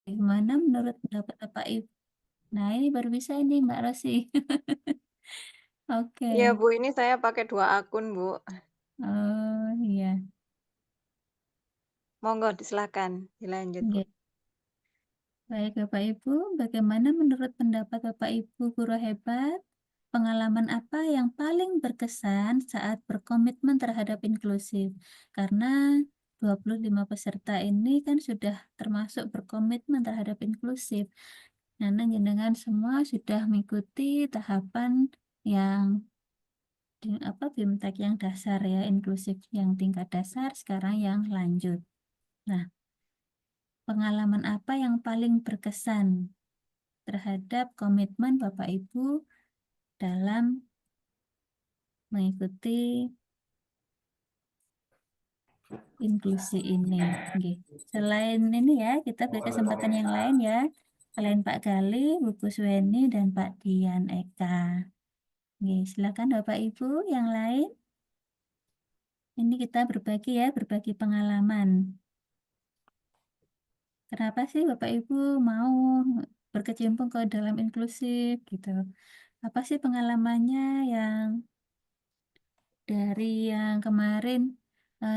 Gimana menurut pendapat Bapak Ibu? Nah, ini baru bisa ini Mbak Rosy. Iya, Oke. Bu, ini saya pakai 2 akun, Bu. Oh, iya. Monggo silakan, dilanjut, Bu. Oke. Baik Bapak Ibu, bagaimana menurut pendapat Bapak Ibu guru hebat? Pengalaman apa yang paling berkesan saat berkomitmen terhadap inklusif? Karena 25 peserta ini kan sudah termasuk berkomitmen terhadap inklusif. Karena jenengan semua sudah mengikuti tahapan yang BIMTEK yang dasar ya, inklusif yang tingkat dasar, sekarang yang lanjut. Nah, pengalaman apa yang paling berkesan terhadap komitmen Bapak Ibu dalam mengikuti inklusi ini? Oke. Selain ini ya, kita beri kesempatan yang lain ya. Selain Pak Gali, Bu Kusweni, dan Pak Dian Eka. Oke, silakan Bapak Ibu yang lain. Ini kita berbagi ya, berbagi pengalaman. Kenapa sih Bapak Ibu mau berkecimpung ke dalam inklusif gitu? Apa sih pengalamannya yang dari yang kemarin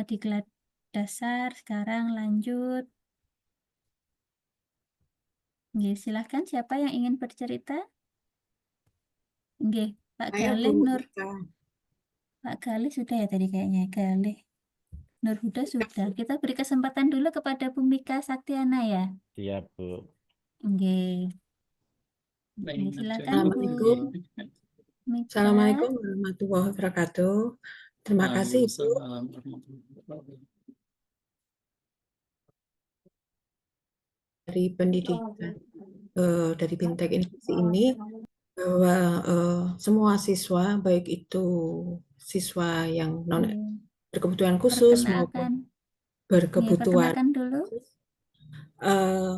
di kelas dasar, sekarang lanjut? Nggih, silahkan siapa yang ingin bercerita? Nggih, Pak Saya Bu Galih Nur. Ika. Pak Galih sudah ya tadi kayaknya, Galih. Nur Huda sudah. Kita beri kesempatan dulu kepada Bu Mika Saktiana ya. Siap, Bu. Nggih. Nggih, silakan Bu Assalamualaikum. Mika. Assalamualaikum warahmatullahi wabarakatuh. Terima kasih Bu dari pendidikan dari BIMTEK Inklusi ini bahwa semua siswa baik itu siswa yang non Nggih. berkebutuhan khusus maupun Perkenalkan. Nggih, berkebutuhan perkenalkan dulu. khusus, eh,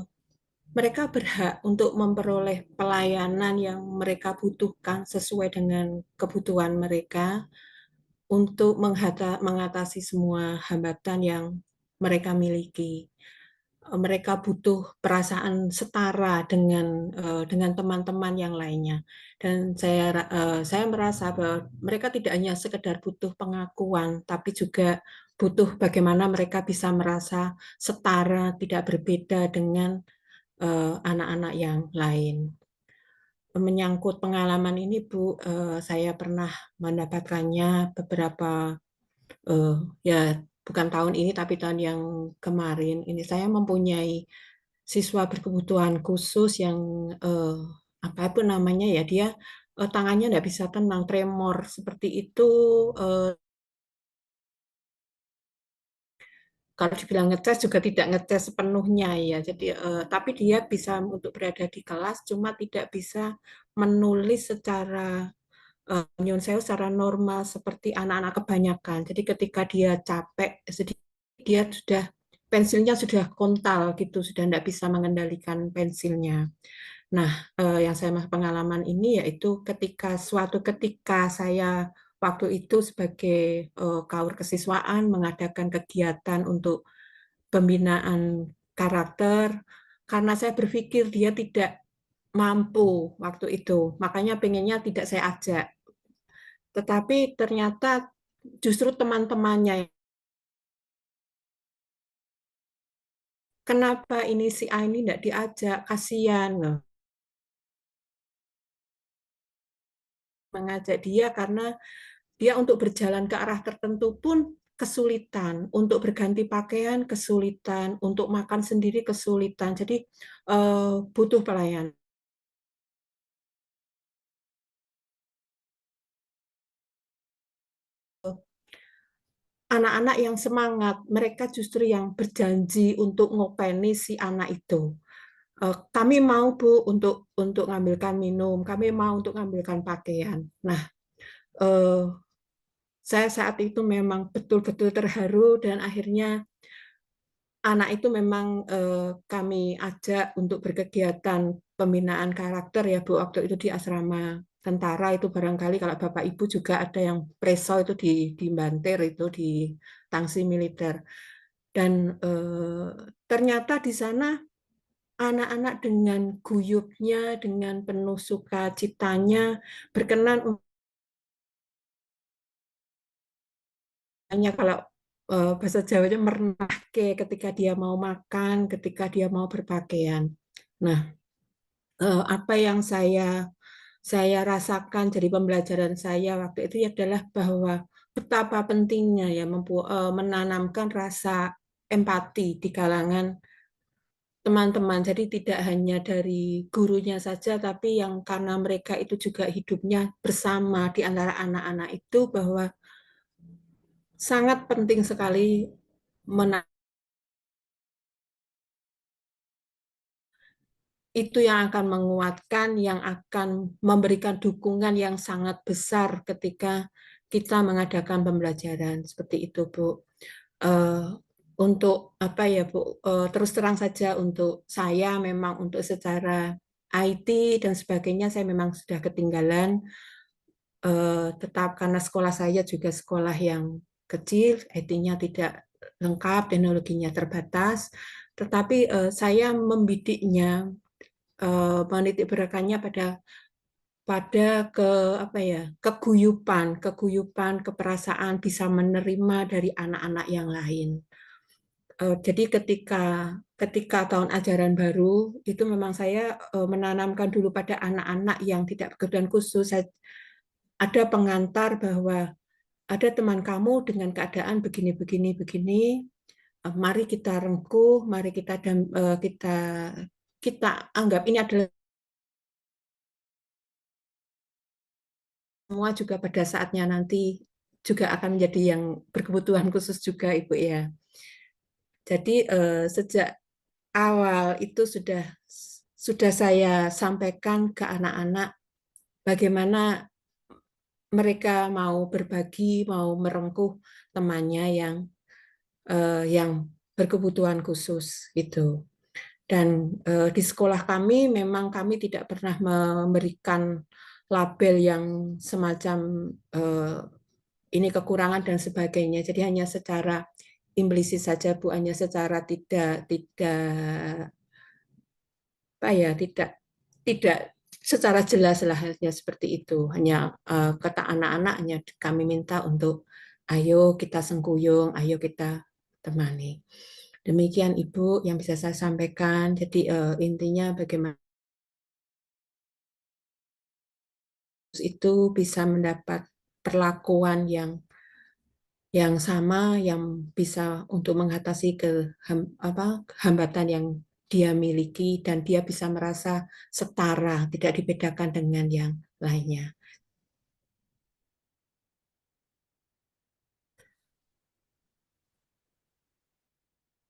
mereka berhak untuk memperoleh pelayanan yang mereka butuhkan sesuai dengan kebutuhan mereka untuk mengatasi semua hambatan yang mereka miliki. Mereka butuh perasaan setara dengan teman-teman yang lainnya. Dan saya merasa bahwa mereka tidak hanya sekedar butuh pengakuan, tapi juga butuh bagaimana mereka bisa merasa setara, tidak berbeda dengan anak-anak yang lain. Menyangkut pengalaman ini, Bu, saya pernah mendapatkannya beberapa ya bukan tahun ini tapi tahun yang kemarin. Ini saya mempunyai siswa berkebutuhan khusus yang apapun namanya ya dia tangannya nggak bisa tenang, tremor seperti itu. eh, Kalau dibilang ngetes juga tidak ngetes sepenuhnya ya. Jadi tapi dia bisa untuk berada di kelas, cuma tidak bisa menulis secara nyun sewu secara normal seperti anak-anak kebanyakan. Jadi ketika dia capek, dia sudah pensilnya sudah kontal gitu, sudah tidak bisa mengendalikan pensilnya. Nah, yang saya pengalaman ini yaitu suatu ketika saya waktu itu sebagai kaur kesiswaan mengadakan kegiatan untuk pembinaan karakter, karena saya berpikir dia tidak mampu waktu itu, makanya pengennya tidak saya ajak. Tetapi ternyata justru teman-temannya, kenapa ini si A ini tidak diajak, kasihan. Loh. Mengajak dia karena dia untuk berjalan ke arah tertentu pun kesulitan, untuk berganti pakaian kesulitan, untuk makan sendiri kesulitan. Jadi butuh pelayanan. Anak-anak yang semangat, mereka justru yang berjanji untuk ngopeni si anak itu. Kami mau Bu untuk ngambilkan minum, kami mau untuk ngambilkan pakaian. Nah, eh, saya saat itu memang betul-betul terharu dan akhirnya anak itu memang kami ajak untuk berkegiatan pembinaan karakter ya Bu, waktu itu di asrama tentara itu barangkali kalau Bapak Ibu juga ada yang preso itu di Banter itu di Tangsi Militer. Dan ternyata di sana anak-anak dengan guyupnya, dengan penuh sukacitanya berkenan hanya kalau bahasa Jawanya merenahke ketika dia mau makan, ketika dia mau berpakaian. Nah, apa yang saya rasakan dari pembelajaran saya waktu itu adalah bahwa betapa pentingnya ya menanamkan rasa empati di kalangan teman-teman. Jadi tidak hanya dari gurunya saja, tapi yang karena mereka itu juga hidupnya bersama di antara anak-anak itu, bahwa sangat penting sekali itu yang akan menguatkan, yang akan memberikan dukungan yang sangat besar ketika kita mengadakan pembelajaran seperti itu, Bu. Uh, untuk apa ya, Bu? Terus terang saja untuk saya memang untuk secara IT dan sebagainya saya memang sudah ketinggalan. Tetap karena sekolah saya juga sekolah yang kecil, IT-nya tidak lengkap, teknologinya terbatas. Tetapi saya membidiknya, menitik beratkannya pada pada ke apa ya, keguyupan, keperasaan bisa menerima dari anak-anak yang lain. Jadi ketika tahun ajaran baru itu memang saya menanamkan dulu pada anak-anak yang tidak berkebutuhan khusus. Ada pengantar bahwa ada teman kamu dengan keadaan begini begini begini. Mari kita rengkuh, mari kita anggap ini adalah semua juga pada saatnya nanti juga akan menjadi yang berkebutuhan khusus juga, Ibu ya. Jadi sejak awal itu sudah saya sampaikan ke anak-anak bagaimana mereka mau berbagi, mau merengkuh temannya yang berkebutuhan khusus itu. Dan di sekolah kami memang kami tidak pernah memberikan label yang semacam ini kekurangan dan sebagainya. Jadi hanya secara implisit saja, Bu, hanya secara tidak tidak apa ya, tidak secara jelas lah halnya seperti itu. Hanya kata anak-anak hanya kami minta untuk ayo kita sengkuyung, ayo kita temani. Demikian Ibu yang bisa saya sampaikan. Jadi intinya bagaimana itu bisa mendapat perlakuan yang sama, yang bisa untuk mengatasi hambatan yang dia miliki dan dia bisa merasa setara, tidak dibedakan dengan yang lainnya.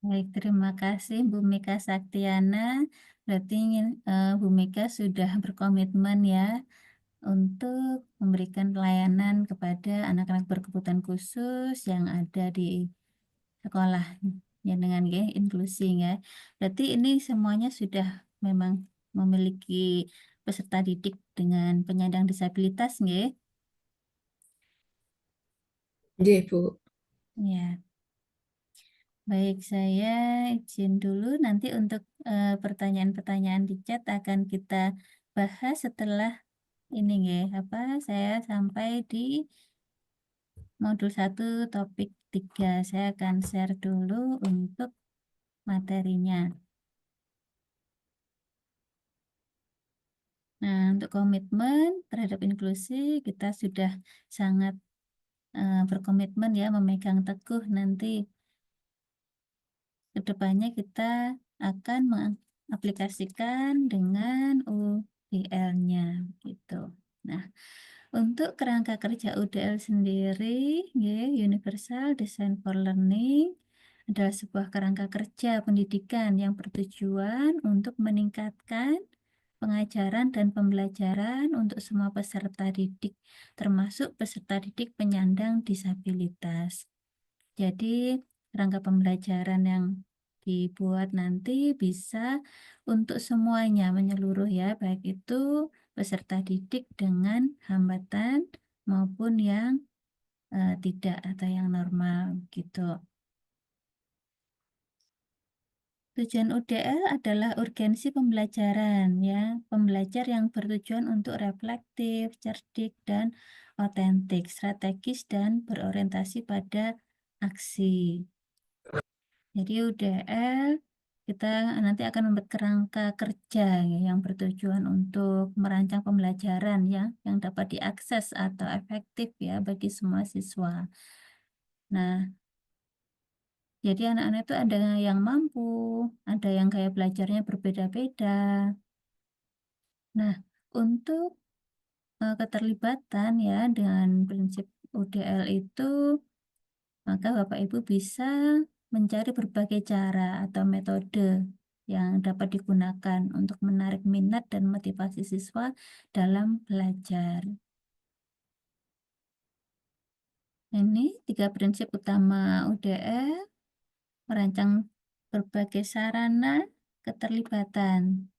Baik, terima kasih Bu Mika Saktiana. Berarti Bu Mika sudah berkomitmen ya untuk memberikan pelayanan kepada anak-anak berkebutuhan khusus yang ada di sekolah ya dengan inklusi ya. Berarti ini semuanya sudah memang memiliki peserta didik dengan penyandang disabilitas nggih? Nggih, Bu. Ya. Baik, saya izin dulu nanti untuk pertanyaan-pertanyaan di chat akan kita bahas setelah ini nggih, saya sampai di modul 1 topik 3. Saya akan share dulu untuk materinya. Nah, untuk komitmen terhadap inklusi kita sudah sangat berkomitmen ya memegang teguh nanti kedepannya kita akan mengaplikasikan dengan UDL-nya gitu. Nah, untuk kerangka kerja UDL sendiri, Universal Design for Learning adalah sebuah kerangka kerja pendidikan yang bertujuan untuk meningkatkan pengajaran dan pembelajaran untuk semua peserta didik, termasuk peserta didik penyandang disabilitas. Jadi, rangka pembelajaran yang dibuat nanti bisa untuk semuanya menyeluruh ya, baik itu peserta didik dengan hambatan maupun yang tidak atau yang normal gitu. Tujuan UDL adalah urgensi pembelajaran ya, pembelajar yang bertujuan untuk reflektif, cerdik, dan otentik, strategis, dan berorientasi pada aksi. Jadi UDL kita nanti akan membuat kerangka kerja ya, yang bertujuan untuk merancang pembelajaran ya, yang dapat diakses atau efektif ya bagi semua siswa. Nah, jadi anak-anak itu ada yang mampu, ada yang gaya belajarnya berbeda-beda. Nah, untuk keterlibatan ya dengan prinsip UDL itu, maka Bapak Ibu bisa mencari berbagai cara atau metode yang dapat digunakan untuk menarik minat dan motivasi siswa dalam belajar. Ini 3 prinsip utama UDL, merancang berbagai sarana keterlibatan.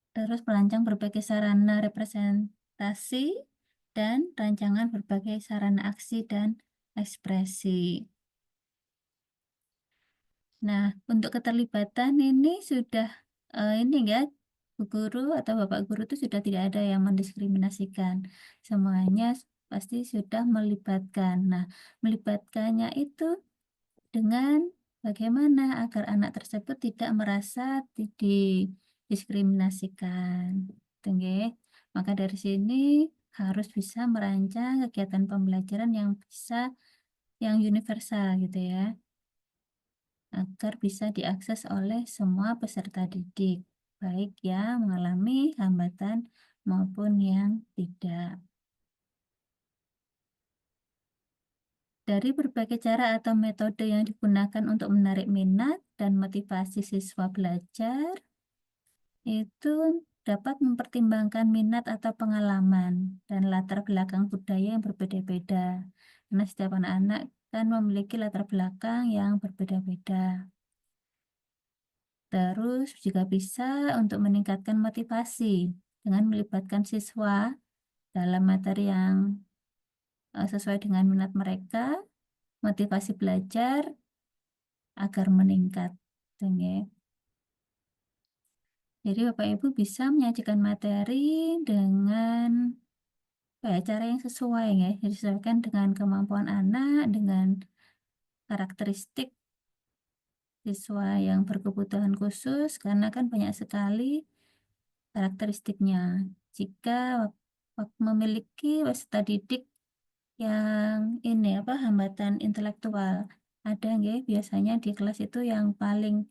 Terus merancang berbagai sarana representasi dan rancangan berbagai sarana aksi dan ekspresi. Nah, untuk keterlibatan ini sudah ini ya, Bu Guru atau Bapak Guru itu sudah tidak ada yang mendiskriminasikan. Semuanya pasti sudah melibatkan. Nah, melibatkannya itu dengan bagaimana agar anak tersebut tidak merasa didiskriminasikan. Gitu nggih. Maka dari sini harus bisa merancang kegiatan pembelajaran yang yang universal gitu ya, agar bisa diakses oleh semua peserta didik, baik yang mengalami hambatan maupun yang tidak. Dari berbagai cara atau metode yang digunakan untuk menarik minat dan motivasi siswa belajar, itu dapat mempertimbangkan minat atau pengalaman dan latar belakang budaya yang berbeda-beda. Karena setiap anak-anak kan memiliki latar belakang yang berbeda-beda. Terus juga bisa untuk meningkatkan motivasi dengan melibatkan siswa dalam materi yang sesuai dengan minat mereka, motivasi belajar agar meningkat. Gitu ya. Jadi Bapak Ibu bisa menyajikan materi dengan cara yang sesuai ya, disesuaikan dengan kemampuan anak, dengan karakteristik siswa yang berkebutuhan khusus, karena kan banyak sekali karakteristiknya. Jika memiliki peserta didik yang ini apa hambatan intelektual, ada nggih biasanya di kelas itu yang paling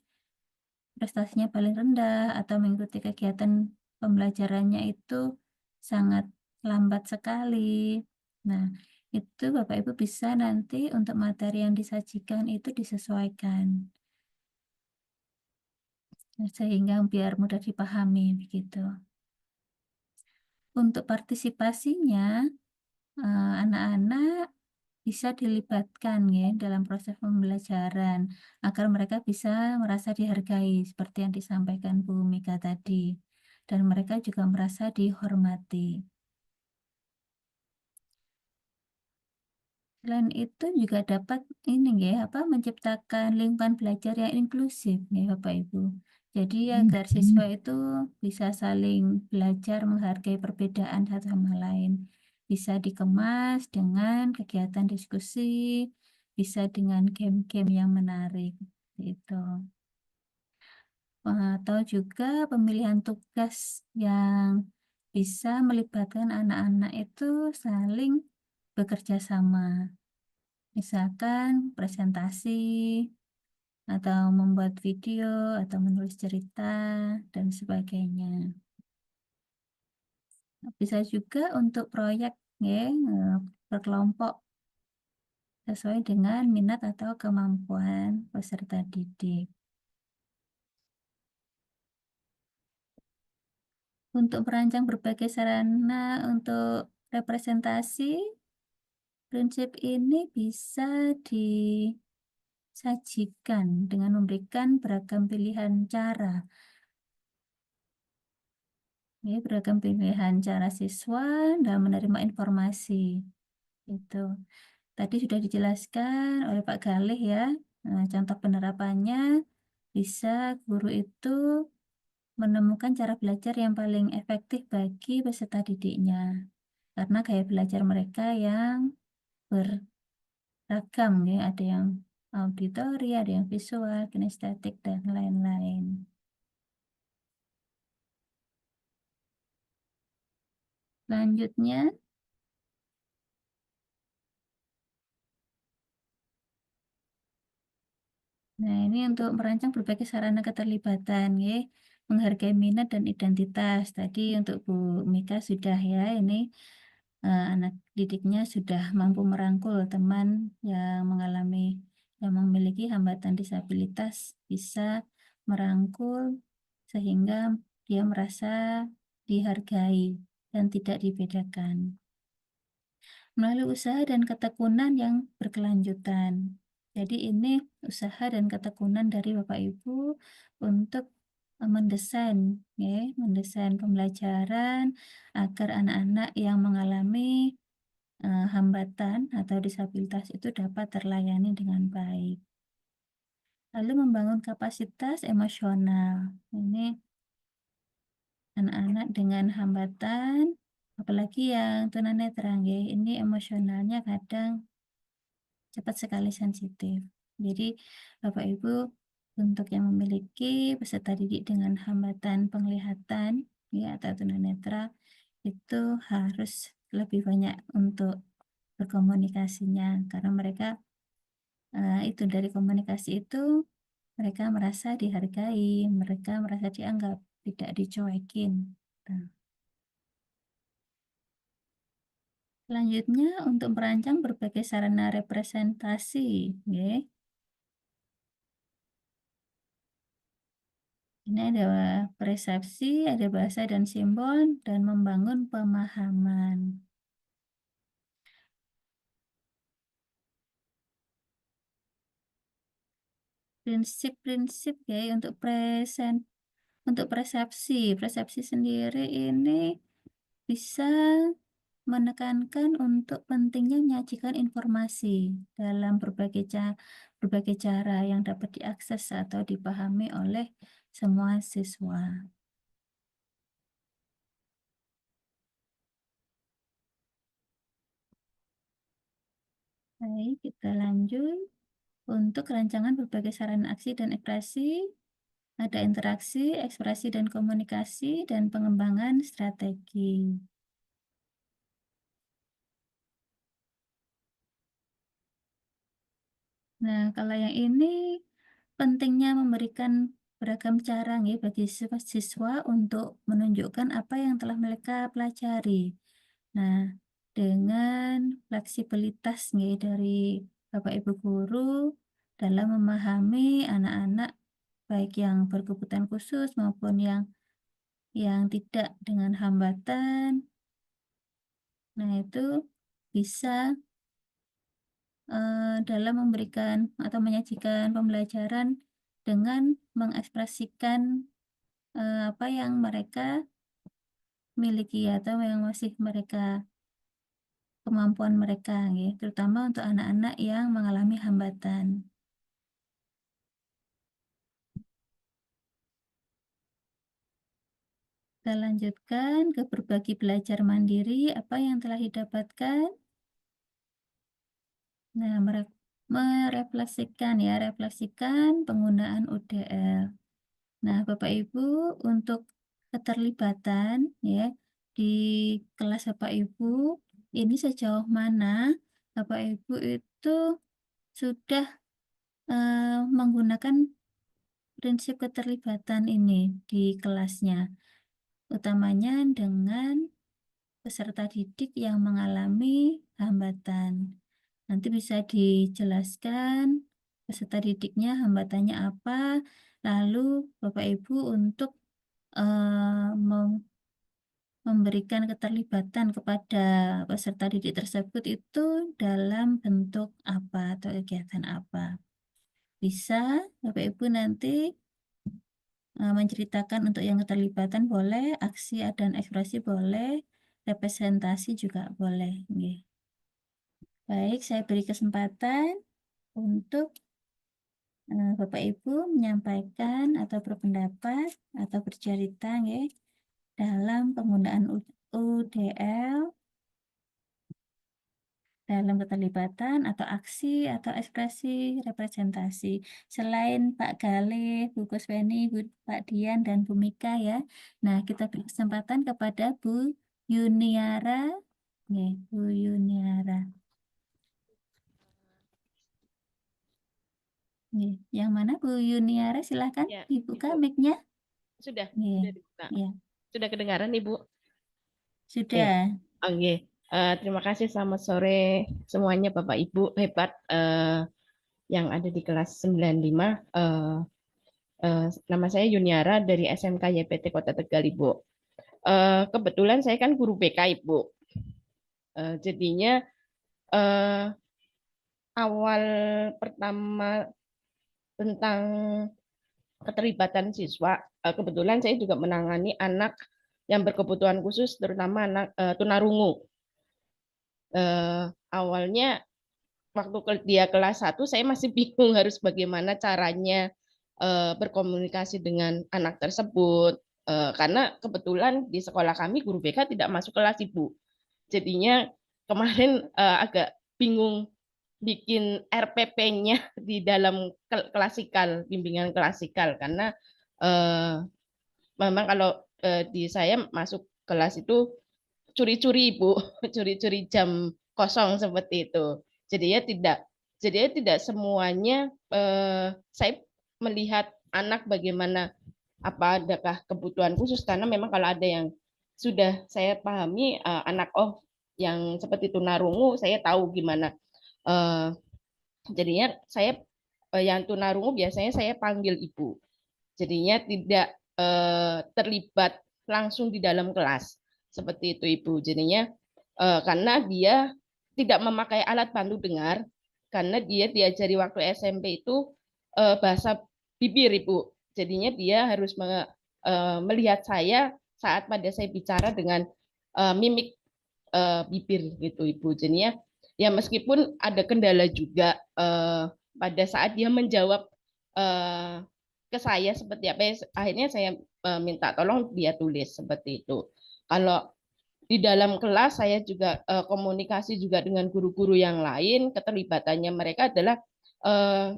prestasinya paling rendah atau mengikuti kegiatan pembelajarannya itu sangat lambat sekali. Nah, itu Bapak Ibu bisa nanti untuk materi yang disajikan itu disesuaikan sehingga biar mudah dipahami begitu. Untuk partisipasinya, anak-anak bisa dilibatkan ya dalam proses pembelajaran agar mereka bisa merasa dihargai seperti yang disampaikan Bu Mika tadi, dan mereka juga merasa dihormati. Selain itu juga dapat ini ya apa menciptakan lingkungan belajar yang inklusif ya Bapak Ibu. Jadi agar siswa itu bisa saling belajar menghargai perbedaan satu sama lain. Bisa dikemas dengan kegiatan diskusi, bisa dengan game-game yang menarik gitu. Atau juga pemilihan tugas yang bisa melibatkan anak-anak itu saling bekerja sama. Misalkan presentasi, atau membuat video, atau menulis cerita, dan sebagainya. Bisa juga untuk proyek ya, berkelompok sesuai dengan minat atau kemampuan peserta didik. Untuk merancang berbagai sarana untuk representasi, prinsip ini bisa disajikan dengan memberikan beragam pilihan cara. Ya, beragam pilihan cara siswa dalam menerima informasi. Itu. Tadi sudah dijelaskan oleh Pak Galih ya, contoh penerapannya bisa guru itu menemukan cara belajar yang paling efektif bagi peserta didiknya. Karena gaya belajar mereka yang beragam ya, ada yang auditori, ada yang visual, kinestetik, dan lain-lain. Selanjutnya, nah ini untuk merancang berbagai sarana keterlibatan ya, menghargai minat dan identitas. Tadi untuk Bu Mika sudah ya, ini anak didiknya sudah mampu merangkul teman yang memiliki hambatan disabilitas, bisa merangkul sehingga dia merasa dihargai dan tidak dibedakan. Melalui usaha dan ketekunan yang berkelanjutan. Jadi ini usaha dan ketekunan dari Bapak Ibu untuk mendesain pembelajaran agar anak-anak yang mengalami hambatan atau disabilitas itu dapat terlayani dengan baik. Lalu membangun kapasitas emosional. Ini anak-anak dengan hambatan, apalagi yang tunanetra, ini emosionalnya kadang cepat sekali sensitif. Jadi Bapak Ibu untuk yang memiliki peserta didik dengan hambatan penglihatan ya atau tunanetra itu harus lebih banyak untuk berkomunikasinya karena mereka itu dari komunikasi itu mereka merasa dihargai, mereka merasa dianggap, tidak dicuekin. Nah, selanjutnya untuk merancang berbagai sarana representasi, ya. Ini ada persepsi, ada bahasa dan simbol, dan membangun pemahaman. Prinsip-prinsip ya untuk persepsi. Persepsi sendiri ini bisa menekankan untuk pentingnya menyajikan informasi dalam berbagai cara yang dapat diakses atau dipahami oleh semua siswa. Baik, kita lanjut. Untuk rancangan berbagai sarana aksi dan ekspresi, ada interaksi, ekspresi dan komunikasi, dan pengembangan strategi. Nah, kalau yang ini pentingnya memberikan beragam cara nih bagi siswa untuk menunjukkan apa yang telah mereka pelajari. Nah, dengan fleksibilitas nih dari Bapak Ibu guru dalam memahami anak-anak baik yang berkebutuhan khusus maupun yang tidak dengan hambatan. Nah, itu bisa dalam memberikan atau menyajikan pembelajaran dengan mengekspresikan apa yang mereka miliki atau yang masih kemampuan mereka, ya, terutama untuk anak-anak yang mengalami hambatan. Kita lanjutkan ke berbagi belajar mandiri, apa yang telah didapatkan. Nah, refleksikan penggunaan UDL. Nah, Bapak Ibu untuk keterlibatan ya di kelas Bapak Ibu ini sejauh mana Bapak Ibu itu sudah menggunakan prinsip keterlibatan ini di kelasnya, utamanya dengan peserta didik yang mengalami hambatan. Nanti bisa dijelaskan peserta didiknya hambatannya apa, lalu Bapak Ibu untuk memberikan keterlibatan kepada peserta didik tersebut itu dalam bentuk apa atau kegiatan apa. Bisa Bapak Ibu nanti menceritakan untuk yang keterlibatan boleh, aksi dan ekspresi boleh, representasi juga boleh. Baik, saya beri kesempatan untuk Bapak Ibu menyampaikan atau berpendapat atau bercerita nggih, dalam penggunaan UDL dalam keterlibatan atau aksi atau ekspresi representasi. Selain Pak Galih, Bu Kusweni, Pak Dian, dan Bu Mika ya. Nah, kita beri kesempatan kepada Bu Yuniara. Nih, Bu Yuniara. Nih, yang mana Bu Yuniara? Silahkan Ya, dibuka Ibu. mic-nya. Sudah Nih, dibuka. ya, Sudah kedengaran, Ibu? Oke. sudah. Oke. Terima kasih, selamat sore semuanya Bapak Ibu hebat yang ada di kelas 95. Nama saya Yuniara dari SMK YPT Kota Tegal, Ibu. Kebetulan saya kan guru BK, Ibu. Jadinya awal pertama tentang keterlibatan siswa, kebetulan saya juga menangani anak yang berkebutuhan khusus, terutama anak tunarungu. Awalnya waktu dia kelas 1 saya masih bingung harus bagaimana caranya berkomunikasi dengan anak tersebut, karena kebetulan di sekolah kami guru BK tidak masuk kelas, Ibu. Jadinya kemarin agak bingung bikin RPP-nya di dalam klasikal, bimbingan klasikal, karena memang kalau di saya masuk kelas itu curi-curi, Ibu, curi-curi jam kosong seperti itu. Jadinya tidak semuanya saya melihat anak bagaimana, adakah kebutuhan khusus, karena memang kalau ada yang sudah saya pahami anak yang seperti tunarungu, saya tahu gimana. Jadinya saya yang tunarungu biasanya saya panggil Ibu. Jadinya tidak terlibat langsung di dalam kelas seperti itu, Ibu. Jadinya karena dia tidak memakai alat bantu dengar, karena dia diajari waktu SMP itu bahasa bibir, Ibu. Jadinya dia harus melihat saya saat pada saya bicara dengan mimik bibir gitu, Ibu. Jadinya ya meskipun ada kendala juga pada saat dia menjawab ke saya seperti apa, akhirnya saya minta tolong dia tulis seperti itu. Kalau di dalam kelas saya juga komunikasi juga dengan guru-guru yang lain, keterlibatannya mereka adalah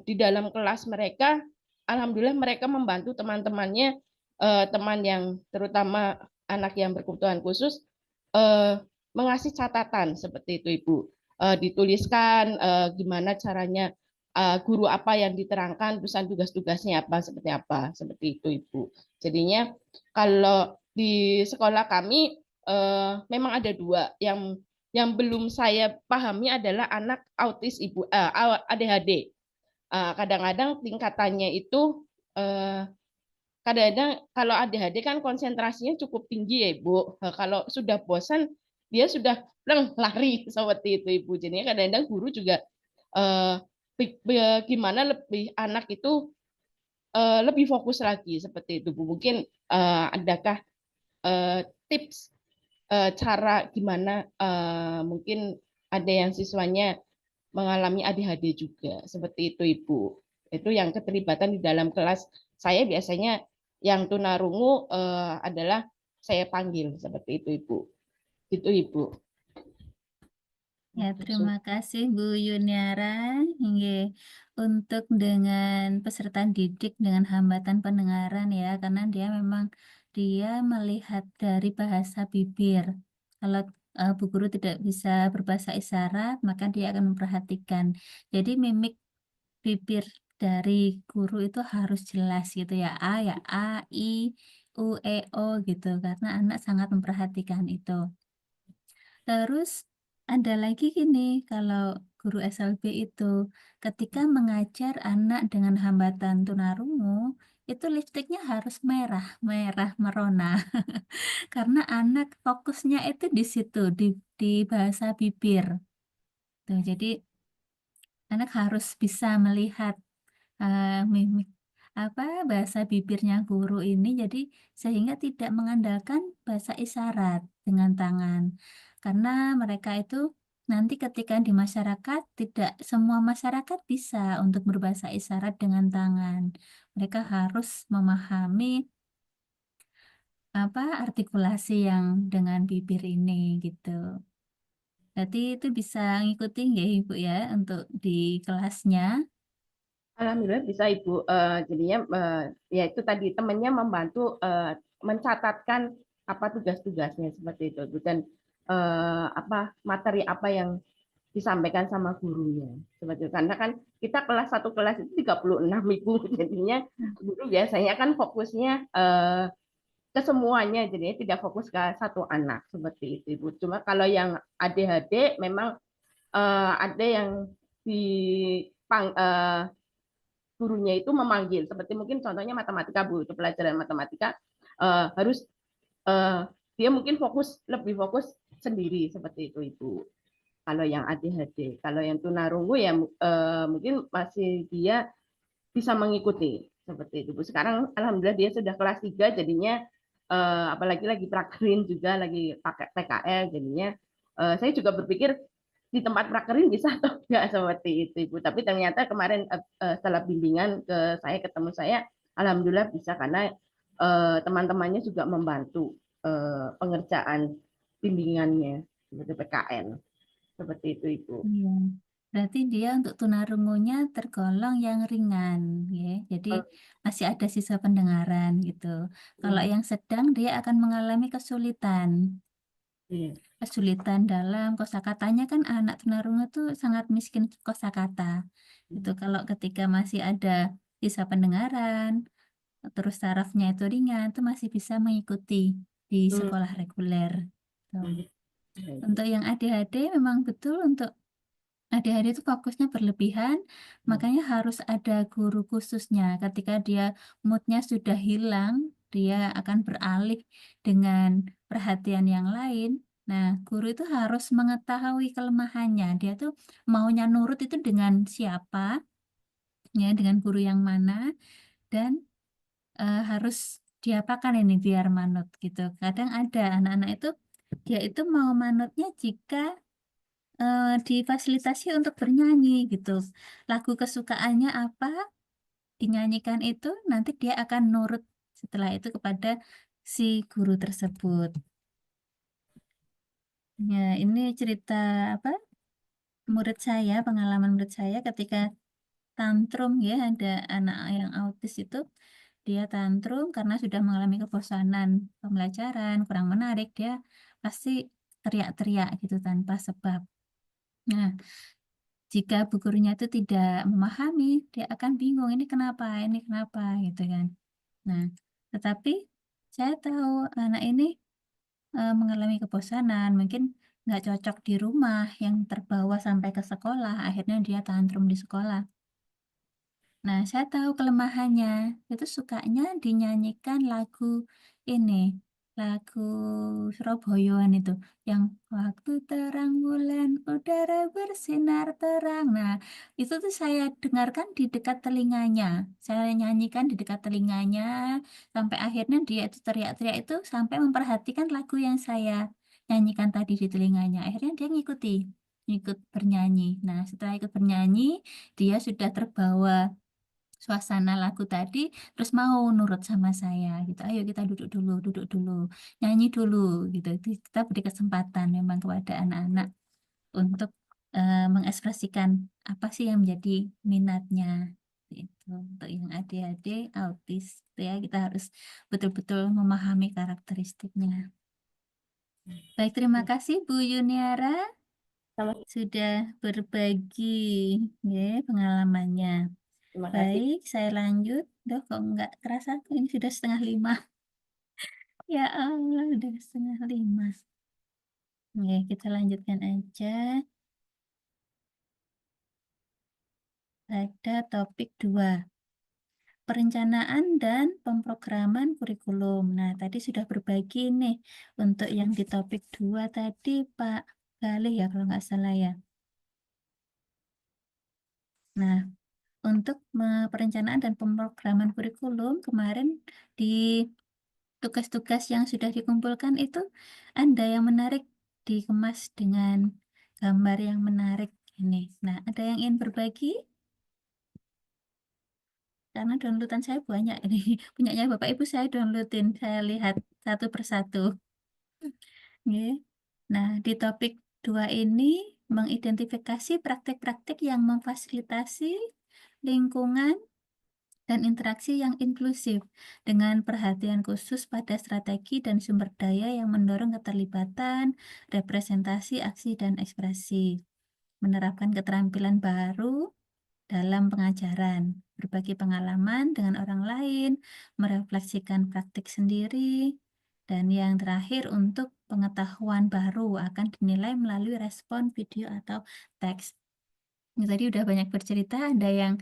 di dalam kelas mereka, alhamdulillah mereka membantu teman-temannya, teman yang terutama anak yang berkebutuhan khusus, mengasih catatan seperti itu, Ibu. Dituliskan gimana caranya, guru apa yang diterangkan, pesan tugas-tugasnya apa, seperti itu, Ibu. Jadinya kalau di sekolah kami memang ada dua yang belum saya pahami adalah anak autis, Ibu, ADHD. Kadang-kadang tingkatannya itu kadang-kadang kalau ADHD kan konsentrasinya cukup tinggi ya, Ibu. Kalau sudah bosan dia sudah lari seperti itu, Ibu. Jadi kadang-kadang guru juga gimana lebih anak itu lebih fokus lagi seperti itu, Bu. Mungkin adakah tips cara gimana mungkin ada yang siswanya mengalami ADHD juga seperti itu, Ibu. Itu yang keterlibatan di dalam kelas saya biasanya yang tunarungu adalah saya panggil seperti itu, Ibu. Itu, Ibu. Ya, terima kasih Bu Yuniara. Nggih. Untuk dengan peserta didik dengan hambatan pendengaran ya, karena dia melihat dari bahasa bibir. Kalau Bu Guru tidak bisa berbahasa isyarat, maka dia akan memperhatikan. Jadi mimik bibir dari guru itu harus jelas gitu ya. A ya A, I, U, E, O gitu. Karena anak sangat memperhatikan itu. Terus ada lagi gini, kalau guru SLB itu ketika mengajar anak dengan hambatan tunarungu, itu lipstiknya harus merah, merah merona. Karena anak fokusnya itu di situ, di bahasa bibir. Tuh, jadi anak harus bisa melihat mimik bahasa bibirnya guru ini, jadi sehingga tidak mengandalkan bahasa isyarat dengan tangan. Karena mereka itu nanti ketika di masyarakat, tidak semua masyarakat bisa untuk berbahasa isyarat dengan tangan. Mereka harus memahami artikulasi yang dengan bibir ini gitu. Berarti itu bisa ngikuti nggak Ibu ya untuk di kelasnya? Alhamdulillah bisa Ibu. Jadinya ya itu tadi temannya membantu mencatatkan apa tugas-tugasnya seperti itu Bu. Dan materi apa yang disampaikan sama gurunya seperti itu. Karena kan kita satu kelas itu 36 Ibu. Jadinya guru biasanya kan fokusnya ke semuanya, jadinya tidak fokus ke satu anak seperti itu Ibu. Cuma kalau yang ADHD memang ada yang di gurunya itu memanggil, seperti mungkin contohnya matematika Bu, itu pelajaran matematika harus dia mungkin lebih fokus sendiri seperti itu Ibu. Kalau yang ADHD, kalau yang tunarungu ya mungkin masih dia bisa mengikuti seperti itu Bu. Sekarang alhamdulillah dia sudah kelas 3, jadinya apalagi lagi prakerin juga, lagi pakai PKL, jadinya saya juga berpikir di tempat prakerin bisa atau enggak seperti itu Ibu. Tapi ternyata kemarin setelah bimbingan ketemu saya, alhamdulillah bisa karena teman-temannya juga membantu pengerjaan bimbingannya seperti PKN. Seperti itu Ibu. Iya. Berarti dia untuk tunarungunya tergolong yang ringan, ya. Jadi masih ada sisa pendengaran gitu. Kalau yang sedang dia akan mengalami kesulitan. Iya. Kesulitan dalam kosakatanya kan anak tunarungu itu sangat miskin kosakata. Itu kalau ketika masih ada sisa pendengaran, terus sarafnya itu ringan, itu masih bisa mengikuti di sekolah reguler. Tuh. Untuk yang ADHD memang betul untuk ADHD itu fokusnya berlebihan, makanya harus ada guru khususnya. Ketika dia moodnya sudah hilang, dia akan beralih dengan perhatian yang lain. Nah, guru itu harus mengetahui kelemahannya. Dia tuh maunya nurut itu dengan siapa, ya, dengan guru yang mana, dan harus diapakan ini biar manut gitu. Kadang ada anak-anak itu, dia itu mau manutnya jika difasilitasi untuk bernyanyi gitu. Lagu kesukaannya apa, dinyanyikan itu, nanti dia akan nurut setelah itu kepada si guru tersebut. Ya, ini cerita murid saya, pengalaman murid saya ketika tantrum ya, ada anak yang autis itu, dia tantrum karena sudah mengalami kebosanan pembelajaran, kurang menarik, dia pasti teriak-teriak gitu tanpa sebab. Nah, jika bu gurunya itu tidak memahami, dia akan bingung, ini kenapa gitu kan. Nah, tetapi saya tahu anak ini mengalami kebosanan, mungkin nggak cocok di rumah, yang terbawa sampai ke sekolah, akhirnya dia tantrum di sekolah. Nah, saya tahu kelemahannya, itu sukanya dinyanyikan lagu ini, lagu Surabaya itu, yang waktu terang bulan, udara bersinar terang. Nah, itu tuh saya dengarkan di dekat telinganya, saya nyanyikan di dekat telinganya, sampai akhirnya dia itu teriak-teriak itu sampai memperhatikan lagu yang saya nyanyikan tadi di telinganya. Akhirnya dia ngikut bernyanyi. Nah, setelah ikut bernyanyi, dia sudah terbawa suasana lagu tadi, terus mau nurut sama saya gitu. Ayo kita duduk dulu, nyanyi dulu gitu. Kita beri kesempatan memang kepada anak-anak untuk mengekspresikan apa sih yang menjadi minatnya. Itu untuk yang ADHD, autis, gitu ya, kita harus betul-betul memahami karakteristiknya. Baik, terima kasih Bu Yuniara Sama. sudah berbagi ya pengalamannya. Terima kasih. Baik, saya lanjut. Duh, kok nggak kerasa? Ini sudah 4:30. Ya Allah, udah 4:30. Oke, kita lanjutkan aja pada topik 2. Perencanaan dan pemrograman kurikulum. Nah, tadi sudah berbagi nih. Untuk yang di topik 2 tadi Pak Galih ya, kalau nggak salah ya. Nah, untuk perencanaan dan pemrograman kurikulum, kemarin di tugas-tugas yang sudah dikumpulkan itu ada yang menarik dikemas dengan gambar yang menarik ini. Nah, ada yang ingin berbagi? Karena downloadan saya banyak ini. Punyanya Bapak Ibu saya downloadin, saya lihat satu persatu. Oke. Nah, di topik 2 ini mengidentifikasi praktik-praktik yang memfasilitasi lingkungan dan interaksi yang inklusif dengan perhatian khusus pada strategi dan sumber daya yang mendorong keterlibatan, representasi, aksi, dan ekspresi. Menerapkan keterampilan baru dalam pengajaran, berbagi pengalaman dengan orang lain, merefleksikan praktik sendiri, dan yang terakhir untuk pengetahuan baru akan dinilai melalui respon video atau teks. Ini tadi udah banyak bercerita, ada yang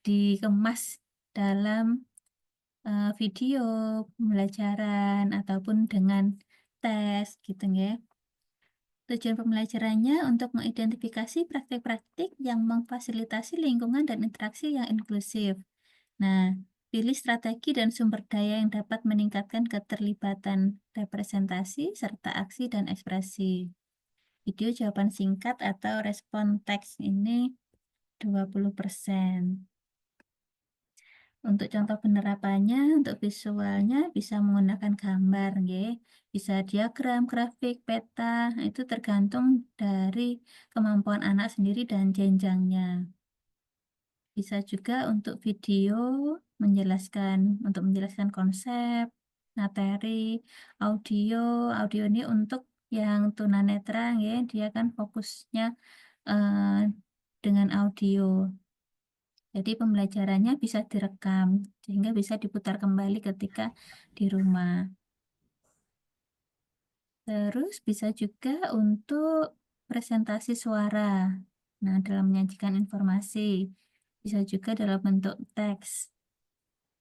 dikemas dalam video, pembelajaran, ataupun dengan tes gitu ya. Tujuan pembelajarannya untuk mengidentifikasi praktik-praktik yang memfasilitasi lingkungan dan interaksi yang inklusif. Nah, pilih strategi dan sumber daya yang dapat meningkatkan keterlibatan representasi serta aksi dan ekspresi. Video jawaban singkat atau respon teks ini 20%. Untuk contoh penerapannya, untuk visualnya bisa menggunakan gambar, nggih. Bisa diagram, grafik, peta, itu tergantung dari kemampuan anak sendiri dan jenjangnya. Bisa juga untuk video untuk menjelaskan konsep, materi, audio ini untuk yang tunanetra, nggih, dia kan fokusnya dengan audio. Jadi pembelajarannya bisa direkam, sehingga bisa diputar kembali ketika di rumah. Terus bisa juga untuk presentasi suara. Nah, dalam menyajikan informasi. Bisa juga dalam bentuk teks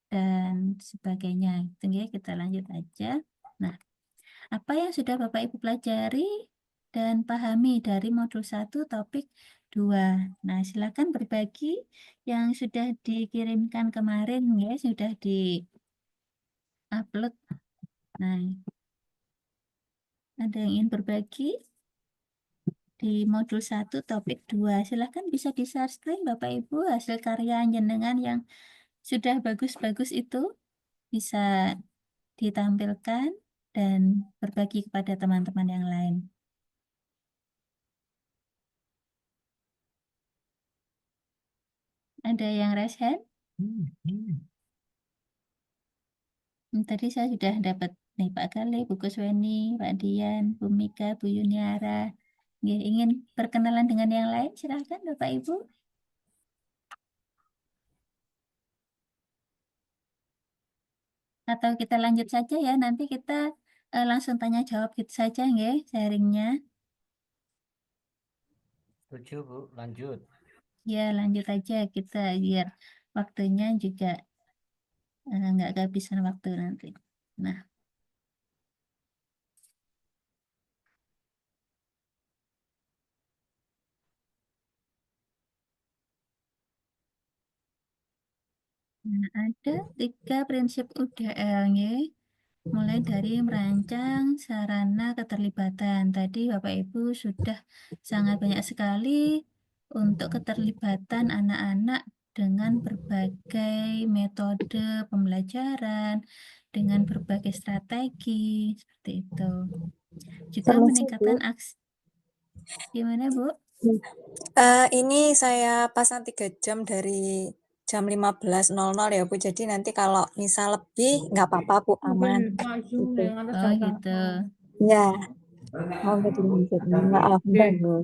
dan sebagainya. Gitu ya, kita lanjut aja. Nah, apa yang sudah Bapak Ibu pelajari dan pahami dari modul 1 topik 2. Nah, silakan berbagi yang sudah dikirimkan kemarin ya, sudah di-upload. Nah, ada yang ingin berbagi di modul 1 topik 2. Silakan bisa di-share screen Bapak Ibu hasil karya jenengan yang sudah bagus-bagus itu bisa ditampilkan dan berbagi kepada teman-teman yang lain. Ada yang raise hand? Tadi saya sudah dapat nih Pak Kale, Bu Kusweni, Pak Dian, Bu Mika, Bu Yuniara. Ya, ingin perkenalan dengan yang lain? Silahkan Bapak Ibu. Atau kita lanjut saja ya, nanti kita langsung tanya jawab gitu saja ya, sharingnya. Setuju Bu, lanjut. Ya, lanjut aja kita biar waktunya juga nggak kehabisan waktu nanti. Nah, ada 3 prinsip UDL-nya, mulai dari merancang sarana keterlibatan. Tadi Bapak Ibu sudah sangat banyak sekali untuk keterlibatan anak-anak dengan berbagai metode pembelajaran, dengan berbagai strategi, seperti itu. Juga Permisi, meningkatkan Bu. aksi. Gimana, Bu? Ini saya pasang 3 jam dari jam 15.00 ya Bu. Jadi nanti kalau misal lebih nggak apa-apa Bu, aman. Gitu. Oh, gitu. Ya, mau dilanjut. Maaf, Nggih. Bu.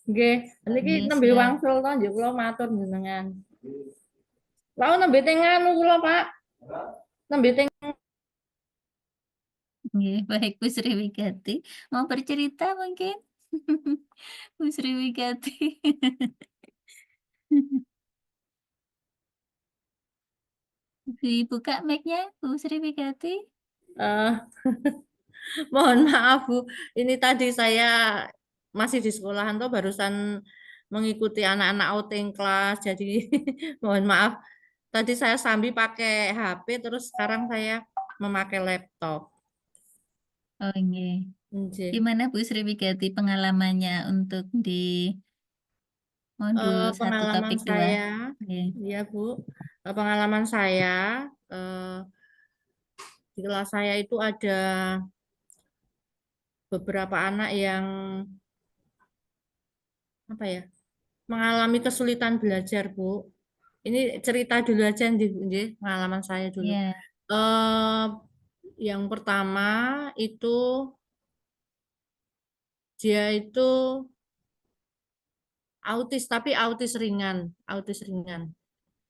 Nggih, niki Nggih, nembe siap. wangsul to njuk kula matur jenengan. Lalu nembe teng anu kula, Pak. Nembe teng Nggih, baik Bu Sri Wigati. Mau bercerita mungkin? Bu Sri Wigati. Dibuka mic-nya, Bu Sri Wigati. eh, mohon maaf Bu, ini tadi saya masih di sekolahan tuh barusan mengikuti anak-anak outing kelas. Jadi mohon maaf. Tadi saya sambil pakai HP terus sekarang saya memakai laptop. Oh, nggih. Nggih. Gimana Bu Sri Wigati pengalamannya untuk di modul 1 Pengalaman topik 2? saya, Nggih. ya Bu, pengalaman saya di kelas saya itu ada beberapa anak yang apa ya, mengalami kesulitan belajar, Bu. Ini cerita dulu aja, nggih, pengalaman saya dulu. Iya, Yang pertama itu dia itu autis, tapi autis ringan, autis ringan.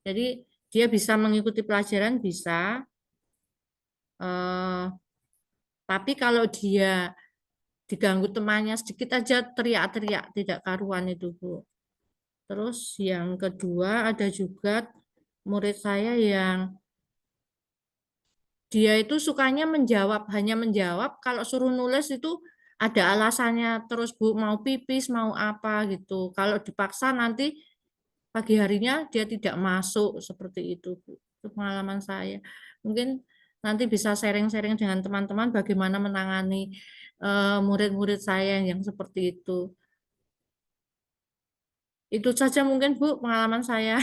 Jadi dia bisa mengikuti pelajaran bisa, eh, tapi kalau dia diganggu temannya sedikit aja teriak-teriak tidak karuan itu, Bu. Terus yang kedua ada juga murid saya yang dia itu sukanya menjawab, hanya menjawab, kalau suruh nulis itu ada alasannya terus, Bu, mau pipis, mau apa gitu. Kalau dipaksa nanti pagi harinya dia tidak masuk, seperti itu, Bu. Itu pengalaman saya. Mungkin nanti bisa sharing-sharing dengan teman-teman bagaimana menangani murid-murid saya yang seperti itu. Itu saja mungkin, Bu, pengalaman saya.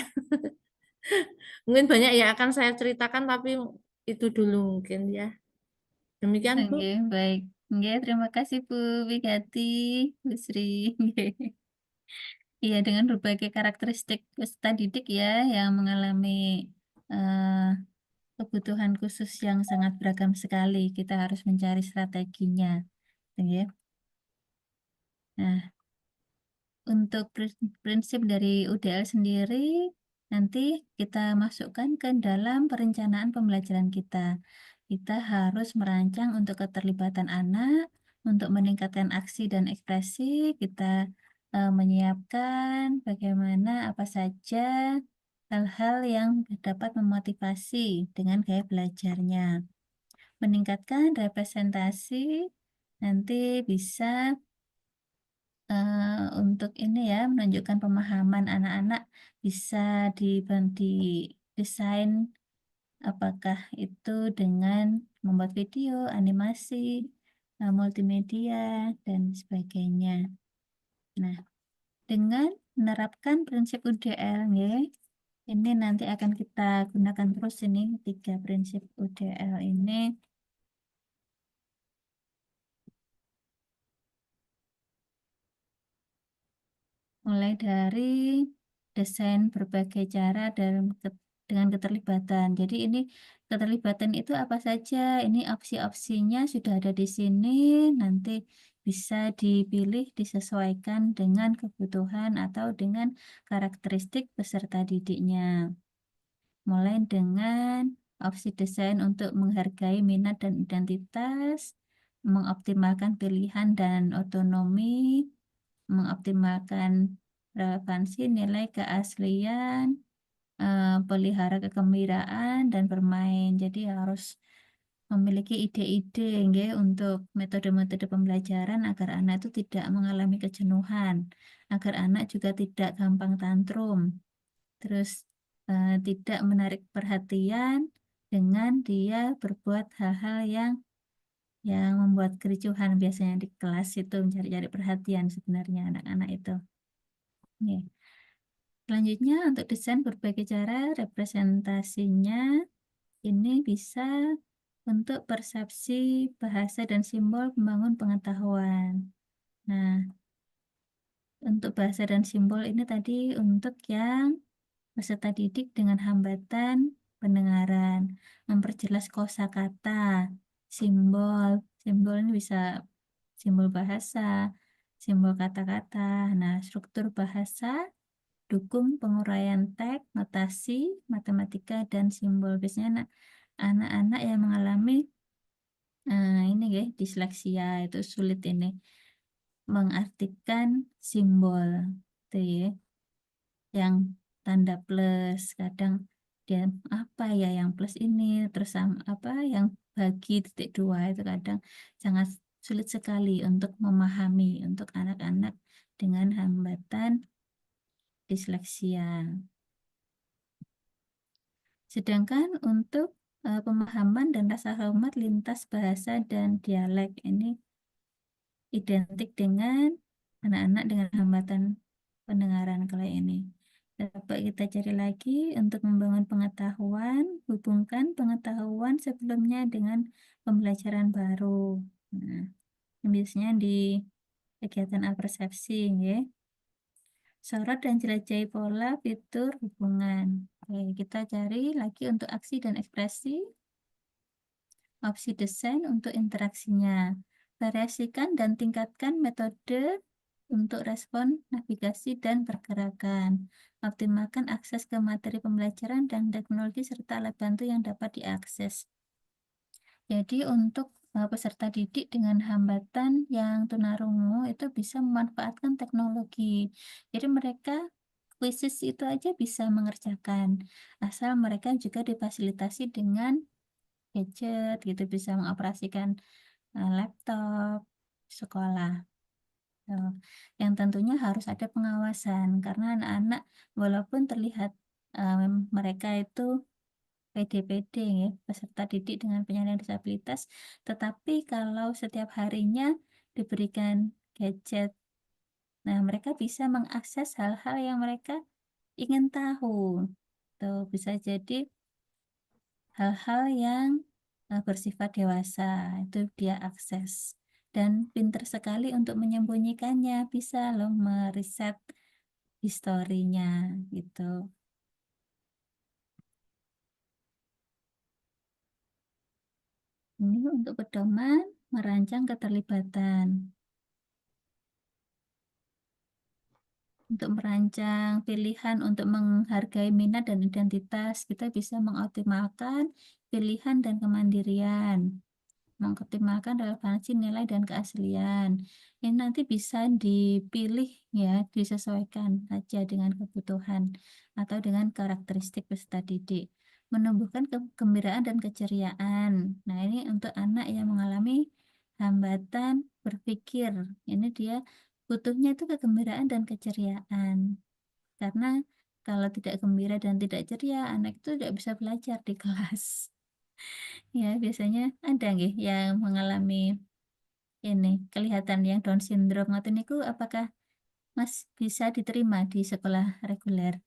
Mungkin banyak yang akan saya ceritakan, tapi itu dulu mungkin ya. Demikian, Bu. nggih, baik. Nggih, terima kasih Bu Wigati, Bu Sri. Nggih. Iya, dengan berbagai karakteristik peserta didik ya yang mengalami eh, kebutuhan khusus yang sangat beragam sekali. Kita harus mencari strateginya. Ya. Nah, untuk prinsip dari UDL sendiri, nanti kita masukkan ke dalam perencanaan pembelajaran kita. Kita harus merancang untuk keterlibatan anak, untuk meningkatkan aksi dan ekspresi, kita menyiapkan bagaimana apa saja hal-hal yang dapat memotivasi dengan gaya belajarnya. Meningkatkan representasi, nanti bisa untuk ini ya, menunjukkan pemahaman anak-anak bisa didesain apakah itu dengan membuat video, animasi, multimedia, dan sebagainya. Nah, dengan menerapkan prinsip UDL, ya, ini nanti akan kita gunakan terus ini 3 prinsip UDL ini. Mulai dari desain berbagai cara dengan keterlibatan. Jadi ini keterlibatan itu apa saja? Ini opsi-opsinya sudah ada di sini. Nanti bisa dipilih disesuaikan dengan kebutuhan atau dengan karakteristik peserta didiknya. Mulai dengan opsi desain untuk menghargai minat dan identitas, mengoptimalkan pilihan dan otonomi, mengoptimalkan relevansi nilai keaslian, pelihara kegembiraan, dan bermain. Jadi harus memiliki ide-ide nggih, untuk metode-metode pembelajaran agar anak itu tidak mengalami kejenuhan, agar anak juga tidak gampang tantrum, terus tidak menarik perhatian dengan dia berbuat hal-hal yang membuat kericuhan biasanya di kelas itu, mencari-cari perhatian sebenarnya anak-anak itu. Ya. Selanjutnya untuk desain berbagai cara representasinya ini bisa untuk persepsi, bahasa, dan simbol membangun pengetahuan. Nah, untuk bahasa dan simbol ini tadi untuk yang peserta didik dengan hambatan pendengaran, memperjelas kosakata, simbol. Simbol ini bisa simbol bahasa, simbol kata-kata. Nah, struktur bahasa, dukung penguraian teks, notasi, matematika, dan simbol. Biasanya anak-anak yang mengalami ini ya, disleksia itu sulit ini mengartikan simbol. Itu ya. Yang tanda plus, kadang dia apa ya yang plus ini, terus apa yang bagi titik dua itu kadang sangat sulit sekali untuk memahami untuk anak-anak dengan hambatan disleksia. Sedangkan untuk pemahaman dan rasa hormat lintas bahasa dan dialek. Ini identik dengan anak-anak dengan hambatan pendengaran kalau ini. Dapat kita cari lagi untuk membangun pengetahuan, hubungkan pengetahuan sebelumnya dengan pembelajaran baru. Nah, biasanya di kegiatan apersepsi, ya. Sorot dan jelajahi pola fitur hubungan. Oke, kita cari lagi untuk aksi dan ekspresi. Opsi desain untuk interaksinya. Variasikan dan tingkatkan metode untuk respon, navigasi, dan pergerakan. Optimalkan akses ke materi pembelajaran dan teknologi serta alat bantu yang dapat diakses. Jadi untuk peserta didik dengan hambatan yang tunarungu itu bisa memanfaatkan teknologi. Jadi mereka kuisis itu aja bisa mengerjakan, asal mereka juga difasilitasi dengan gadget gitu, bisa mengoperasikan laptop sekolah. Tuh. Yang tentunya harus ada pengawasan karena anak-anak walaupun terlihat mereka itu PD-PD, ya, peserta didik dengan penyandang disabilitas, tetapi kalau setiap harinya diberikan gadget, nah mereka bisa mengakses hal-hal yang mereka ingin tahu. Tuh, bisa jadi hal-hal yang bersifat dewasa, itu dia akses. Dan pintar sekali untuk menyembunyikannya, bisa loh meriset historinya gitu. Ini untuk pedoman merancang keterlibatan. Untuk merancang pilihan untuk menghargai minat dan identitas, kita bisa mengoptimalkan pilihan dan kemandirian, mengoptimalkan relevansi nilai dan keaslian. Ini nanti bisa dipilih, ya, disesuaikan saja dengan kebutuhan atau dengan karakteristik peserta didik. Menumbuhkan kegembiraan dan keceriaan. Nah, ini untuk anak yang mengalami hambatan berpikir. Ini dia butuhnya itu kegembiraan dan keceriaan. Karena kalau tidak gembira dan tidak ceria, anak itu tidak bisa belajar di kelas. Ya, biasanya ada nggih yang mengalami ini kelihatan yang Down syndrome ngoten niku, apakah Mas bisa diterima di sekolah reguler?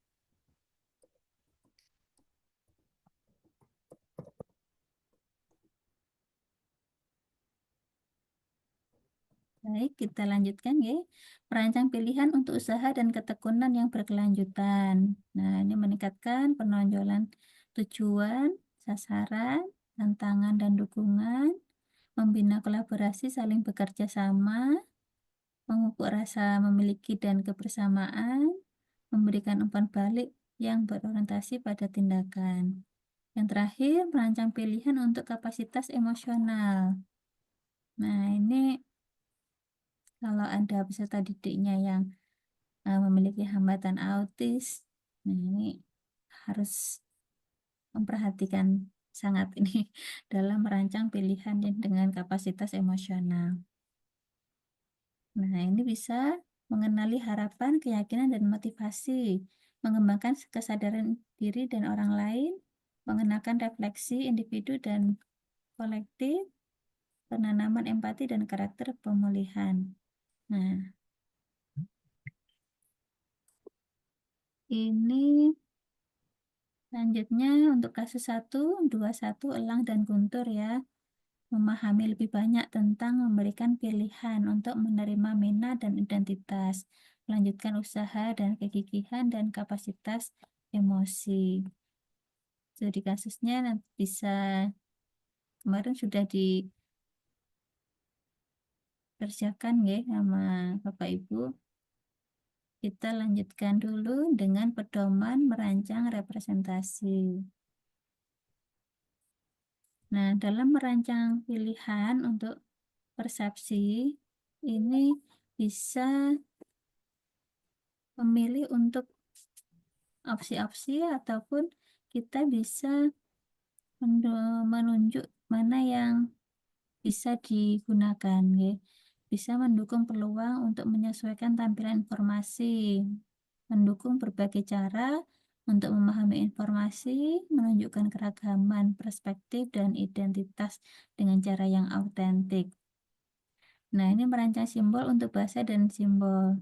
Baik, kita lanjutkan ya. Merancang pilihan untuk usaha dan ketekunan yang berkelanjutan. Nah, ini meningkatkan penonjolan tujuan, sasaran, tantangan dan dukungan, membina kolaborasi saling bekerja sama, memupuk rasa memiliki dan kebersamaan, memberikan umpan balik yang berorientasi pada tindakan. Yang terakhir, merancang pilihan untuk kapasitas emosional. Nah, ini kalau ada peserta didiknya yang memiliki hambatan autis, nah ini harus memperhatikan sangat ini dalam merancang pilihan dengan kapasitas emosional. Nah, ini bisa mengenali harapan, keyakinan, dan motivasi, mengembangkan kesadaran diri dan orang lain, mengenalkan refleksi individu dan kolektif, penanaman empati dan karakter pemulihan. Nah, ini selanjutnya untuk kasus 1, 21, Elang dan Guntur, ya. Memahami lebih banyak tentang memberikan pilihan untuk menerima minat dan identitas, melanjutkan usaha dan kegigihan dan kapasitas emosi. Jadi kasusnya nanti bisa kemarin sudah dikerjakan ya sama Bapak Ibu. Kita lanjutkan dulu dengan pedoman merancang representasi. Nah, dalam merancang pilihan untuk persepsi, ini bisa memilih untuk opsi-opsi ataupun kita bisa menunjuk mana yang bisa digunakan, ya. Bisa mendukung peluang untuk menyesuaikan tampilan informasi, mendukung berbagai cara untuk memahami informasi, menunjukkan keragaman perspektif dan identitas dengan cara yang autentik. Nah, ini merancang simbol untuk bahasa dan simbol.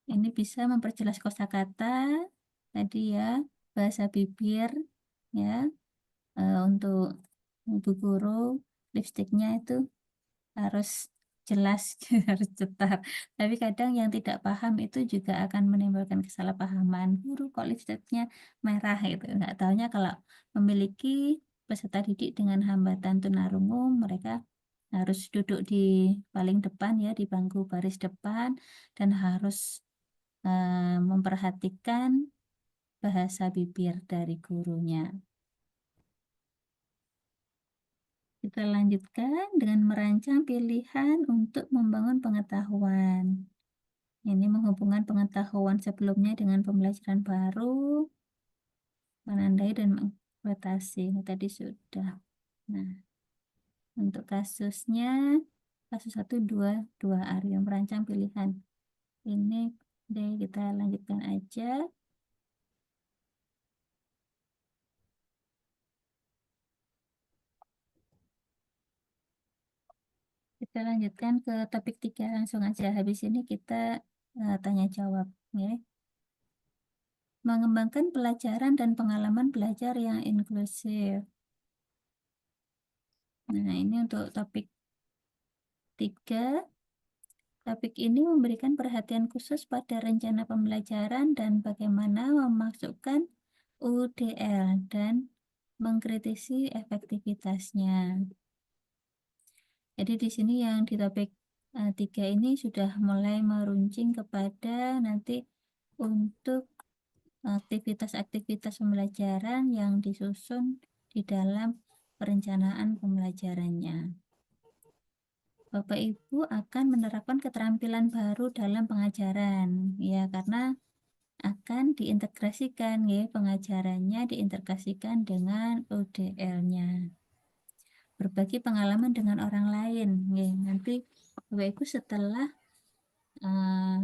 Ini bisa memperjelas kosakata tadi ya, bahasa bibir ya. Untuk ibu guru, lipstiknya itu harus jelas, harus cetar. Tapi kadang yang tidak paham itu juga akan menimbulkan kesalahpahaman. Guru kok lipstiknya merah itu. Nggak taunya kalau memiliki peserta didik dengan hambatan tunarungu, mereka harus duduk di paling depan ya, di bangku baris depan, dan harus memperhatikan bahasa bibir dari gurunya. Kita lanjutkan dengan merancang pilihan untuk membangun pengetahuan. Ini menghubungkan pengetahuan sebelumnya dengan pembelajaran baru, menandai dan menginterpretasi. Ini tadi sudah. Nah, untuk kasusnya, kasus 1, 2, 2 Aryo merancang pilihan. Ini deh kita lanjutkan aja. Kita lanjutkan ke topik 3 langsung aja. Habis ini kita tanya jawab ya. Mengembangkan pelajaran dan pengalaman belajar yang inklusif. Nah, ini untuk topik 3. Topik ini memberikan perhatian khusus pada rencana pembelajaran dan bagaimana memasukkan UDL dan mengkritisi efektivitasnya. Jadi di sini yang di topik 3 ini sudah mulai meruncing kepada nanti untuk aktivitas-aktivitas pembelajaran yang disusun di dalam perencanaan pembelajarannya. Bapak Ibu akan menerapkan keterampilan baru dalam pengajaran, ya, karena akan diintegrasikan, ya, pengajarannya diintegrasikan dengan UDL-nya. Berbagi pengalaman dengan orang lain, ya. Nanti Bapak Ibu setelah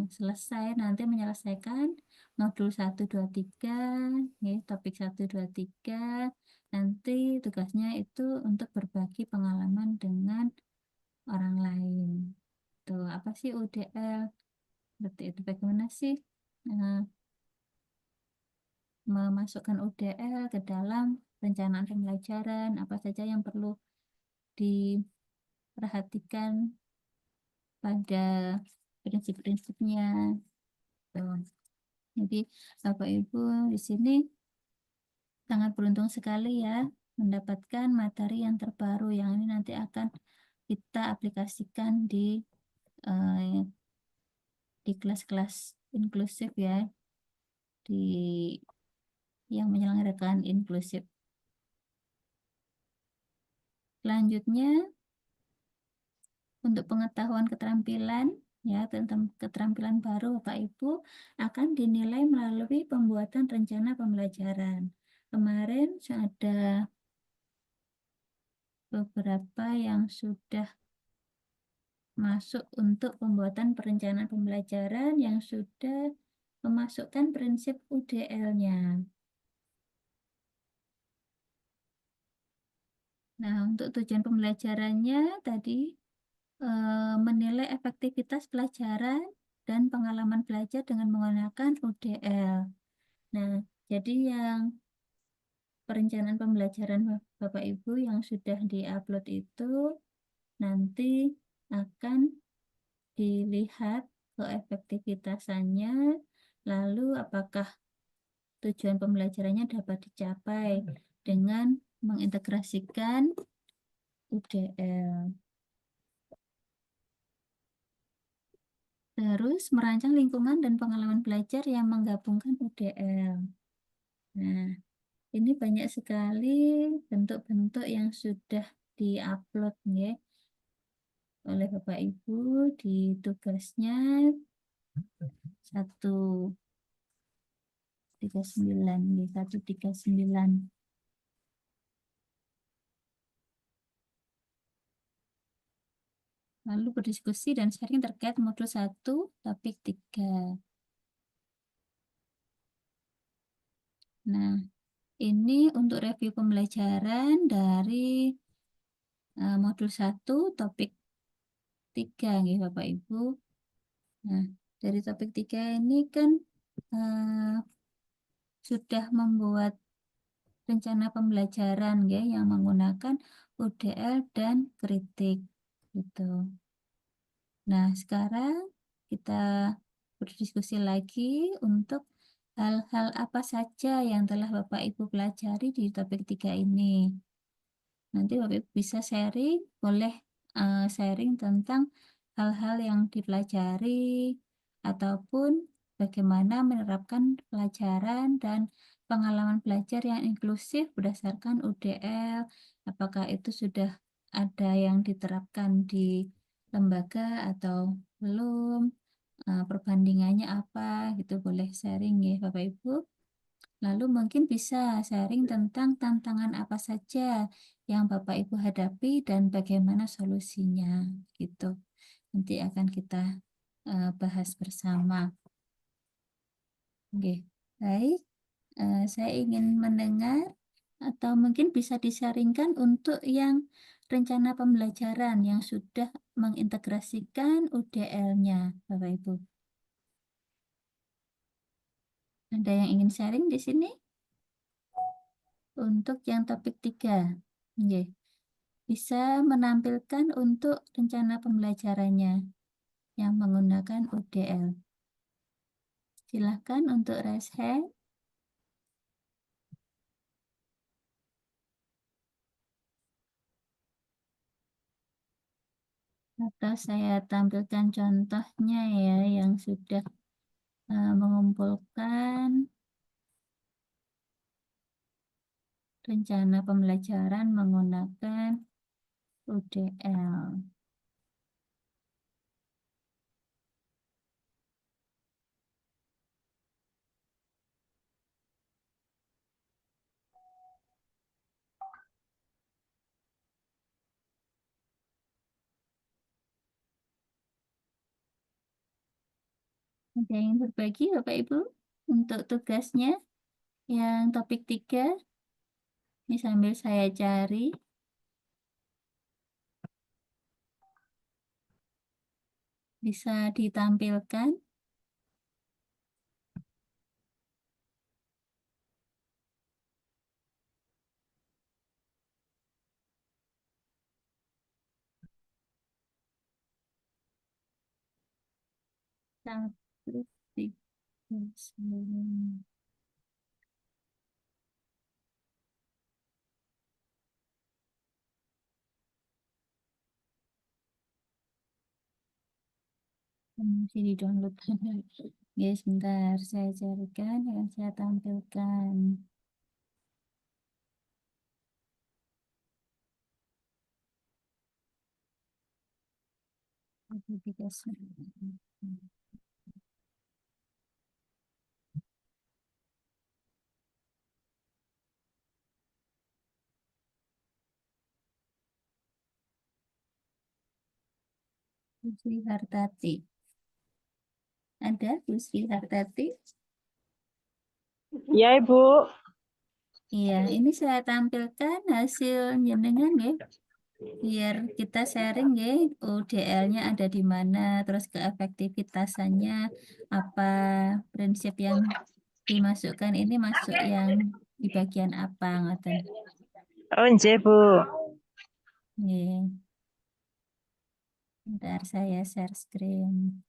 selesai nanti menyelesaikan modul 1, 2, 3 ya, topik 1, 2, 3 nanti tugasnya itu untuk berbagi pengalaman dengan orang lain. Tuh, apa sih UDL? Seperti itu, bagaimana sih memasukkan UDL ke dalam perencanaan pembelajaran, apa saja yang perlu diperhatikan pada prinsip-prinsipnya. Tuh. Jadi Bapak Ibu di sini sangat beruntung sekali ya mendapatkan materi yang terbaru yang ini nanti akan kita aplikasikan di kelas-kelas inklusif ya, di yang menyelenggarakan inklusif. Selanjutnya untuk pengetahuan keterampilan ya, tentang keterampilan baru Bapak Ibu akan dinilai melalui pembuatan rencana pembelajaran. Kemarin ada beberapa yang sudah masuk untuk pembuatan perencanaan pembelajaran yang sudah memasukkan prinsip UDL-nya. Nah, untuk tujuan pembelajarannya tadi menilai efektivitas pelajaran dan pengalaman belajar dengan menggunakan UDL. Nah, jadi yang perencanaan pembelajaran Bapak Ibu yang sudah diupload itu nanti akan dilihat keefektivitasannya, lalu apakah tujuan pembelajarannya dapat dicapai dengan mengintegrasikan UDL. Terus merancang lingkungan dan pengalaman belajar yang menggabungkan UDL. Nah, ini banyak sekali bentuk-bentuk yang sudah diupload ya oleh Bapak Ibu di tugasnya 139 ya, 139. Lalu berdiskusi dan sharing terkait modul 1 topik 3. Nah, ini untuk review pembelajaran dari modul 1 topik 3 nggih Bapak Ibu. Nah, dari topik 3 ini kan sudah membuat rencana pembelajaran ya yang menggunakan UDL dan kritik gitu. Nah, sekarang kita berdiskusi lagi untuk hal-hal apa saja yang telah Bapak Ibu pelajari di topik 3 ini. Nanti Bapak Ibu bisa sharing, boleh sharing tentang hal-hal yang dipelajari ataupun bagaimana menerapkan pelajaran dan pengalaman belajar yang inklusif berdasarkan UDL. Apakah itu sudah ada yang diterapkan di lembaga atau belum? Perbandingannya apa gitu, boleh sharing ya Bapak Ibu. Lalu mungkin bisa sharing tentang tantangan apa saja yang Bapak Ibu hadapi dan bagaimana solusinya gitu. Nanti akan kita bahas bersama. Oke, baik. Saya ingin mendengar atau mungkin bisa disaringkan untuk yang rencana pembelajaran yang sudah mengintegrasikan UDL-nya, Bapak Ibu. Ada yang ingin sharing di sini? Untuk yang topik 3. Oke. Bisa menampilkan untuk rencana pembelajarannya yang menggunakan UDL. Silahkan untuk raise hand. Atau saya tampilkan contohnya ya yang sudah mengumpulkan rencana pembelajaran menggunakan UDL. Ada yang berbagi Bapak Ibu untuk tugasnya yang topik 3? Ini sambil saya cari. Bisa ditampilkan. Satu, tiga, sembilan. Masih di-download. Ya, sebentar. Saya carikan yang saya tampilkan. Aplikasi. Bu Sri Hartati. Ada Bu Sri Hartati? Ya, Ibu. Iya, ini saya tampilkan hasil jenengan ya. Biar kita sharing ya, UDL-nya ada di mana, terus keefektivitasannya apa, prinsip yang dimasukkan ini masuk yang di bagian apa, ngoten. Oh, nggih, Bu. Nggih. Bentar saya share screen.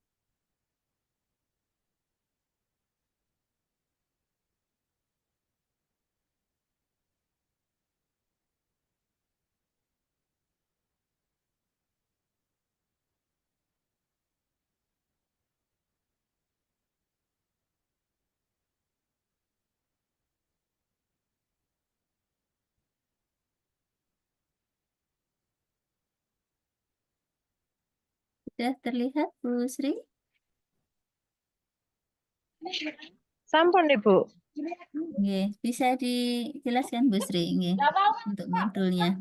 Sudah terlihat Bu Sri? Sampun, Ibu. Nggih, bisa dijelaskan Bu Sri nggih untuk modulnya.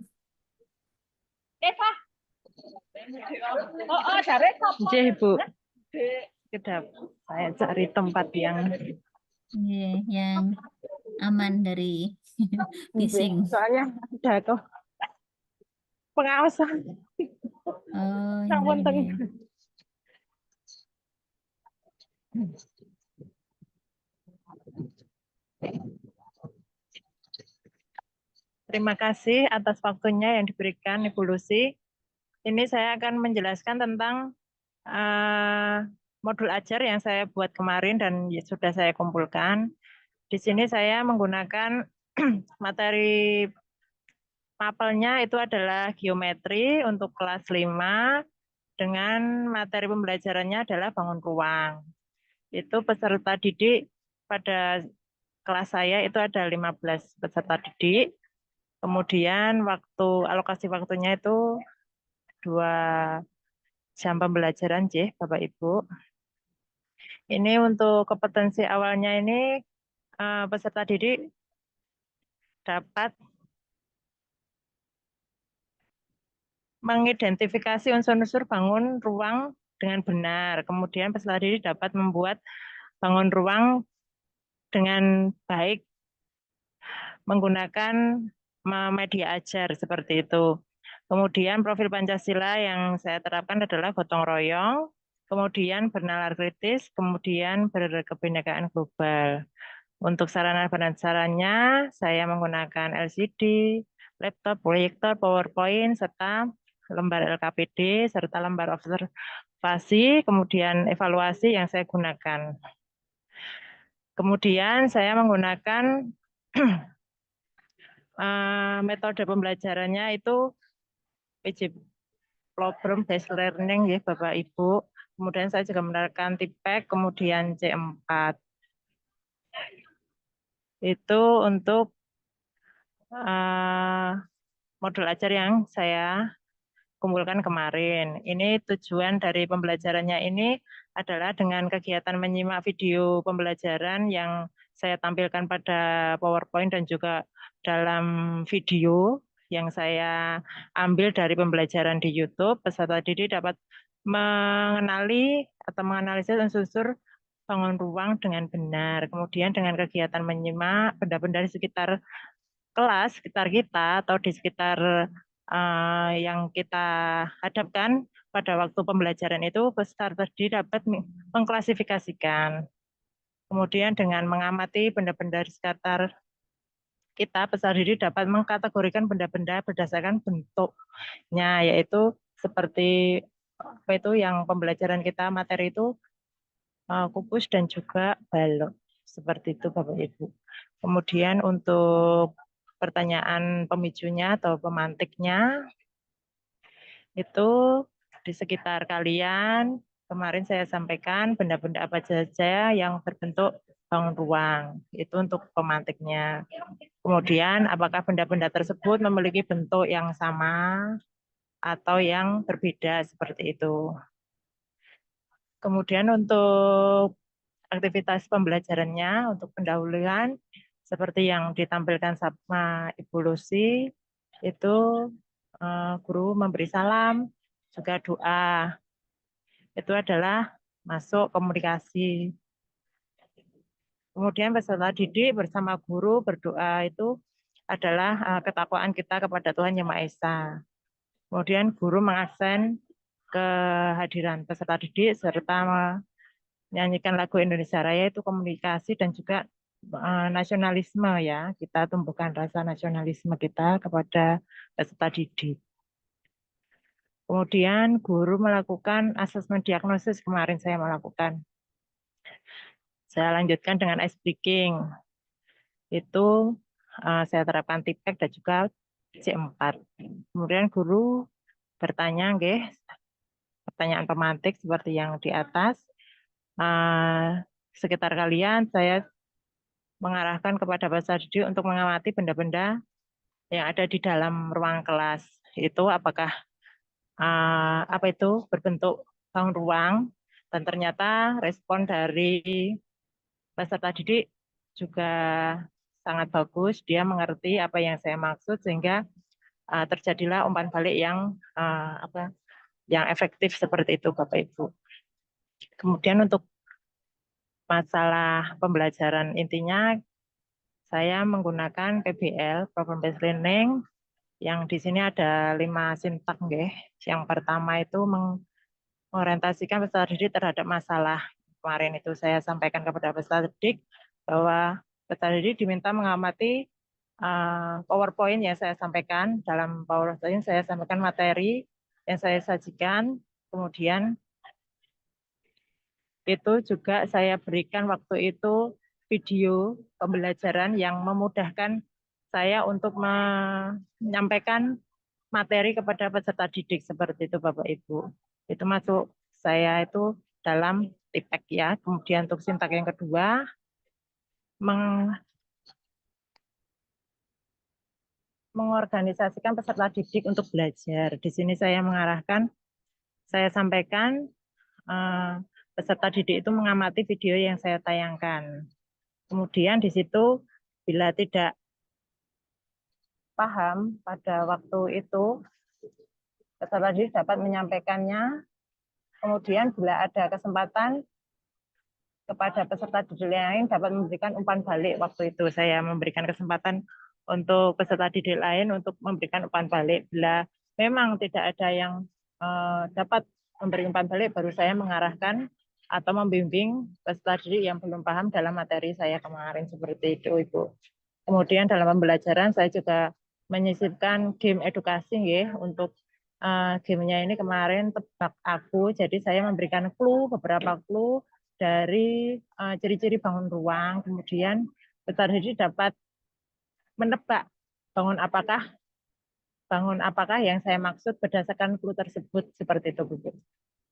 Nggih, Ibu. Kedap. Saya cari tempat yang Nggih, yang aman dari phishing. Soalnya ada kok pengawasan. Oh, Sampun iya, teng. iya. Terima kasih atas waktunya yang diberikan Ibu Lucy. Ini saya akan menjelaskan tentang modul ajar yang saya buat kemarin dan sudah saya kumpulkan. Di sini saya menggunakan materi mapelnya itu adalah geometri untuk kelas 5 dengan materi pembelajarannya adalah bangun ruang. Itu peserta didik pada kelas saya itu ada 15 peserta didik. Kemudian alokasi waktunya itu 2 jam pembelajaran, Bapak Ibu. Ini untuk kompetensi awalnya ini peserta didik dapat mengidentifikasi unsur-unsur bangun ruang dengan benar. Kemudian peserta didik dapat membuat bangun ruang dengan baik menggunakan media ajar seperti itu. Kemudian profil Pancasila yang saya terapkan adalah gotong royong, kemudian bernalar kritis, kemudian berkebinekaan global. Untuk sarana prasarana saya menggunakan LCD, laptop, proyektor, PowerPoint, serta lembar LKPD, serta lembar observasi, kemudian evaluasi yang saya gunakan. Kemudian saya menggunakan metode pembelajarannya itu PJ Problem Based Learning ya Bapak Ibu. Kemudian saya juga menerapkan TIPEK, kemudian C4. Itu untuk modul ajar yang saya kumpulkan kemarin. Ini tujuan dari pembelajarannya ini adalah dengan kegiatan menyimak video pembelajaran yang saya tampilkan pada PowerPoint dan juga dalam video yang saya ambil dari pembelajaran di YouTube, peserta didik dapat mengenali atau menganalisis unsur bangun ruang dengan benar. Kemudian dengan kegiatan menyimak benda-benda di sekitar kelas, sekitar kita atau di sekitar yang kita hadapkan pada waktu pembelajaran itu, peserta didik dapat mengklasifikasikan. Kemudian dengan mengamati benda-benda di sekitar kita, peserta didik dapat mengkategorikan benda-benda berdasarkan bentuknya, yaitu seperti apa itu yang pembelajaran kita materi itu kubus dan juga balok. Seperti itu Bapak Ibu. Kemudian untuk pertanyaan pemicunya atau pemantiknya, itu di sekitar kalian, kemarin saya sampaikan benda-benda apa saja yang berbentuk bangun ruang, itu untuk pemantiknya. Kemudian apakah benda-benda tersebut memiliki bentuk yang sama atau yang berbeda seperti itu. Kemudian untuk aktivitas pembelajarannya, untuk pendahuluan, seperti yang ditampilkan sama Ibu Lucy, itu guru memberi salam, juga doa. Itu adalah masuk komunikasi. Kemudian peserta didik bersama guru berdoa itu adalah ketakwaan kita kepada Tuhan Yang Maha Esa. Kemudian guru mengaksen kehadiran peserta didik serta menyanyikan lagu Indonesia Raya itu komunikasi dan juga nasionalisme ya. Kita tumbuhkan rasa nasionalisme kita kepada peserta didik. Kemudian guru melakukan asesmen diagnosis kemarin saya melakukan. Saya lanjutkan dengan ice breaking. Itu saya terapkan TIPEK dan juga C4. Kemudian guru bertanya, pertanyaan pemantik seperti yang di atas. Sekitar kalian, saya mengarahkan kepada peserta didik untuk mengamati benda-benda yang ada di dalam ruang kelas. Itu apakah apa itu berbentuk bangun ruang, dan ternyata respon dari peserta didik juga sangat bagus. Dia mengerti apa yang saya maksud sehingga terjadilah umpan balik yang yang efektif seperti itu Bapak Ibu. Kemudian untuk masalah pembelajaran intinya saya menggunakan PBL, Problem Based Learning, yang di sini ada 5 sintak, nggih. Yang pertama itu mengorientasikan peserta didik terhadap masalah. Kemarin itu saya sampaikan kepada peserta didik bahwa peserta didik diminta mengamati PowerPoint yang saya sampaikan. Dalam PowerPoint saya sampaikan materi yang saya sajikan, kemudian itu juga saya berikan waktu itu video pembelajaran yang memudahkan saya untuk menyampaikan materi kepada peserta didik seperti itu Bapak Ibu. Itu masuk saya itu dalam TIPEK ya. Kemudian untuk sintak yang kedua, mengorganisasikan peserta didik untuk belajar. Di sini saya mengarahkan, saya sampaikan peserta didik itu mengamati video yang saya tayangkan. Kemudian di situ bila tidak paham pada waktu itu, peserta didik dapat menyampaikannya. Kemudian bila ada kesempatan kepada peserta didik lain dapat memberikan umpan balik. Waktu itu saya memberikan kesempatan untuk peserta didik lain untuk memberikan umpan balik. Bila memang tidak ada yang dapat memberi umpan balik, baru saya mengarahkan atau membimbing peserta didik yang belum paham dalam materi saya kemarin seperti itu, Ibu. Kemudian dalam pembelajaran saya juga menyisipkan game edukasi ya, untuk gamenya ini kemarin tebak aku, jadi saya memberikan beberapa clue dari ciri-ciri bangun ruang, kemudian peserta didik dapat menebak bangun apakah yang saya maksud berdasarkan clue tersebut, seperti itu Bu.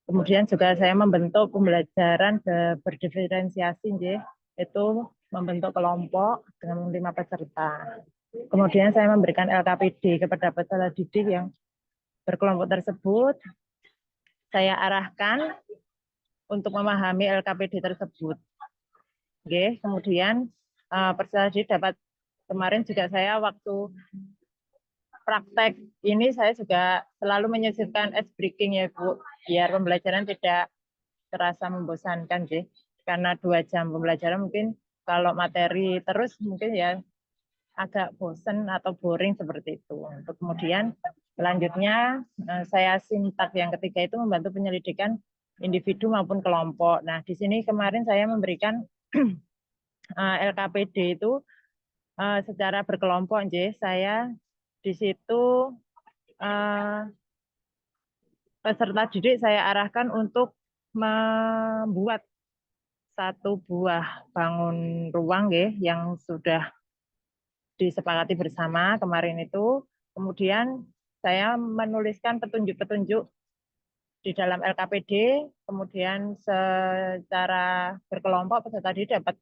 Kemudian juga saya membentuk pembelajaran berdiferensiasi, itu membentuk kelompok dengan 5 peserta. Kemudian saya memberikan LKPD kepada peserta didik yang berkelompok tersebut. Saya arahkan untuk memahami LKPD tersebut. Oke, kemudian peserta didik dapat, kemarin juga saya waktu praktek ini saya juga selalu menyisipkan ice breaking ya Bu, biar pembelajaran tidak terasa membosankan sih. Karena 2 jam pembelajaran mungkin kalau materi terus mungkin ya agak bosan atau boring seperti itu. Untuk kemudian selanjutnya saya sintak yang ketiga itu membantu penyelidikan individu maupun kelompok. Nah, di sini kemarin saya memberikan LKPD itu secara berkelompok, saya di situ peserta didik saya arahkan untuk membuat 1 buah bangun ruang yang sudah disepakati bersama kemarin itu. Kemudian saya menuliskan petunjuk-petunjuk di dalam LKPD, kemudian secara berkelompok peserta didik dapat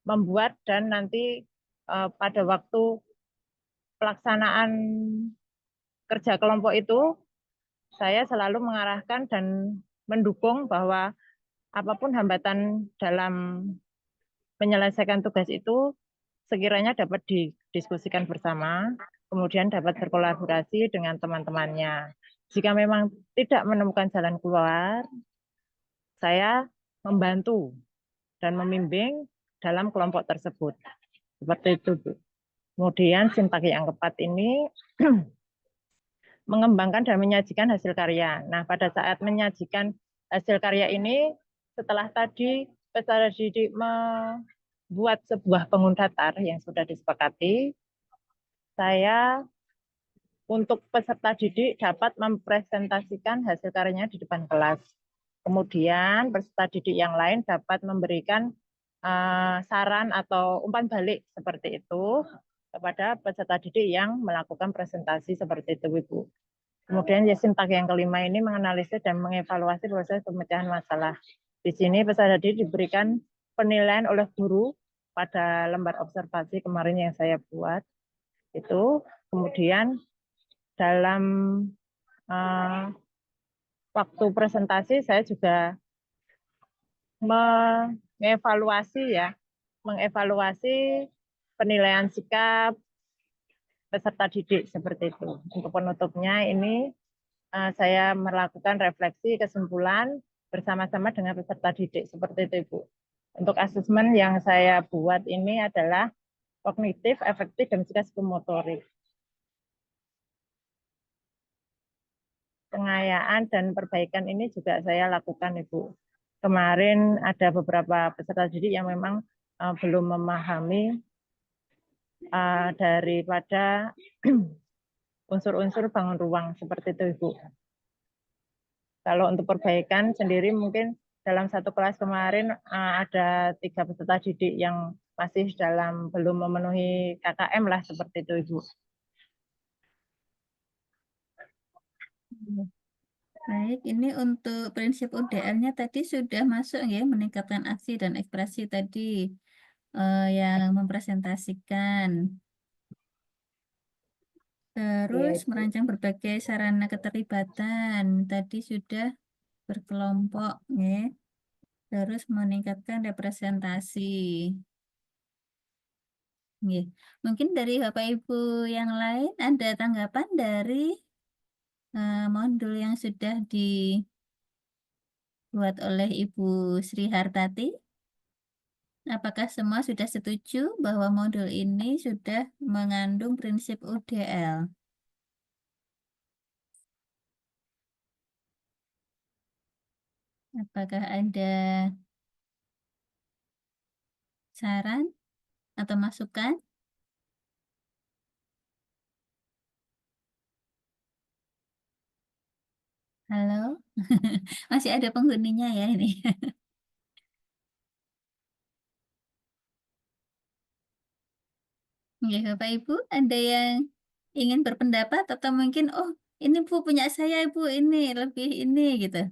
membuat, dan nanti pada waktu pelaksanaan kerja kelompok itu saya selalu mengarahkan dan mendukung bahwa apapun hambatan dalam menyelesaikan tugas itu sekiranya dapat didiskusikan bersama, kemudian dapat berkolaborasi dengan teman-temannya. Jika memang tidak menemukan jalan keluar, saya membantu dan membimbing dalam kelompok tersebut. Seperti itu, Bu. Kemudian sintak yang keempat ini mengembangkan dan menyajikan hasil karya. Nah, pada saat menyajikan hasil karya ini, setelah tadi peserta didik membuat sebuah bangun datar yang sudah disepakati, saya untuk peserta didik dapat mempresentasikan hasil karyanya di depan kelas. Kemudian peserta didik yang lain dapat memberikan saran atau umpan balik seperti itu kepada peserta didik yang melakukan presentasi seperti itu, Ibu. Kemudian sintak yang kelima ini menganalisis dan mengevaluasi proses pemecahan masalah. Di sini peserta didik diberikan penilaian oleh guru pada lembar observasi kemarin yang saya buat. Itu kemudian dalam waktu presentasi saya juga mengevaluasi penilaian sikap peserta didik seperti itu. Untuk penutupnya ini saya melakukan refleksi kesimpulan bersama-sama dengan peserta didik seperti itu, Ibu. Untuk asesmen yang saya buat ini adalah kognitif, afektif, dan juga psikomotorik. Pengayaan dan perbaikan ini juga saya lakukan, Ibu. Kemarin ada beberapa peserta didik yang memang belum memahami daripada unsur-unsur bangun ruang seperti itu, Ibu. Kalau untuk perbaikan sendiri mungkin dalam satu kelas kemarin ada 3 peserta didik yang masih belum memenuhi KKM lah seperti itu, Ibu. Baik, ini untuk prinsip UDL-nya tadi sudah masuk ya, meningkatkan aksi dan ekspresi tadi yang mempresentasikan. Terus Ibu. merancang berbagai sarana keterlibatan, tadi sudah berkelompok ya. Terus meningkatkan representasi. Ya. Mungkin dari Bapak Ibu yang lain ada tanggapan dari modul yang sudah dibuat oleh Ibu Sri Hartati? Apakah semua sudah setuju bahwa modul ini sudah mengandung prinsip UDL? Apakah ada saran atau masukan? Halo? Masih ada penghuninya ya ini. Ya, Bapak Ibu, ada yang ingin berpendapat atau mungkin, oh ini Bu punya saya Bu, ini lebih ini gitu.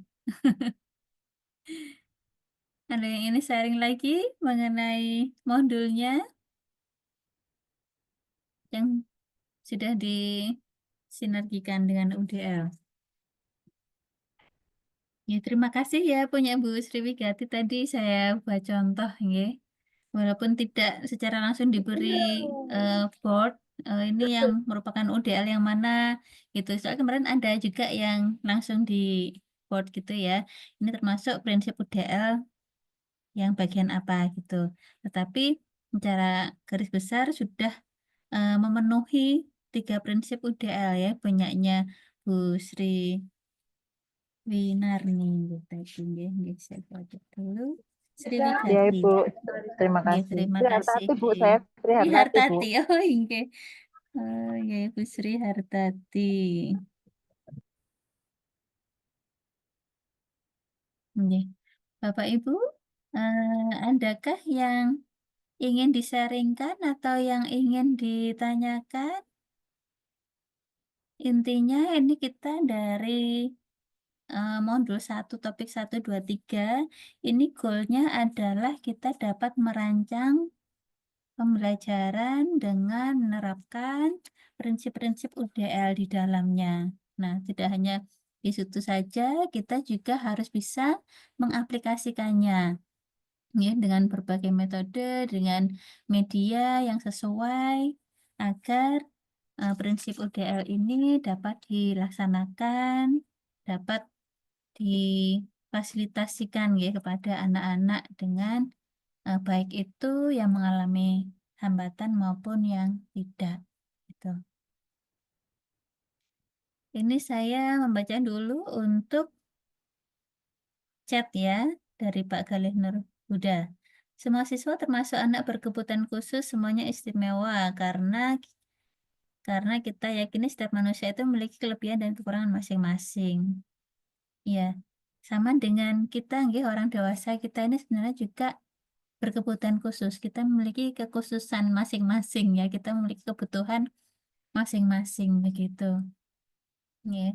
Ada yang ini sharing lagi mengenai modulnya yang sudah disinergikan dengan UDL. Ya, terima kasih ya punya Bu Sri Wigati tadi saya buat contoh ya. Walaupun tidak secara langsung diberi board, ini yang merupakan UDL yang mana gitu. Soalnya kemarin ada juga yang langsung di board gitu ya. Ini termasuk prinsip UDL yang bagian apa gitu. Tetapi secara garis besar sudah memenuhi 3 prinsip UDL ya, punyanya Bu Sri Winarni gitu. Nggih, saya baca dulu. Sri Ya, Wigati. Ibu. Terima Nggih, kasih. terima Sri kasih. Hartati, Bu. Saya Sri Sri Hartati, Bu. Hartati. Oh, nggih. Oh, ya Ibu Sri Hartati. Nggih. Bapak Ibu, adakah yang ingin disaringkan atau yang ingin ditanyakan? Intinya ini kita dari modul 1, topik 1, 2, 3, ini goalnya adalah kita dapat merancang pembelajaran dengan menerapkan prinsip-prinsip UDL di dalamnya. Nah, tidak hanya di situ saja, kita juga harus bisa mengaplikasikannya ya, dengan berbagai metode, dengan media yang sesuai agar prinsip UDL ini dapat dilaksanakan, dapat difasilitasikan ya kepada anak-anak dengan baik itu yang mengalami hambatan maupun yang tidak. Gitu. Ini saya membaca dulu untuk chat ya dari Pak Galih Nur Huda. Semua siswa termasuk anak berkebutuhan khusus semuanya istimewa karena kita yakini setiap manusia itu memiliki kelebihan dan kekurangan masing-masing. Ya, sama dengan kita nggih, orang dewasa kita ini sebenarnya juga berkebutuhan khusus. Kita memiliki kekhususan masing-masing ya. Kita memiliki kebutuhan masing-masing begitu. Ya.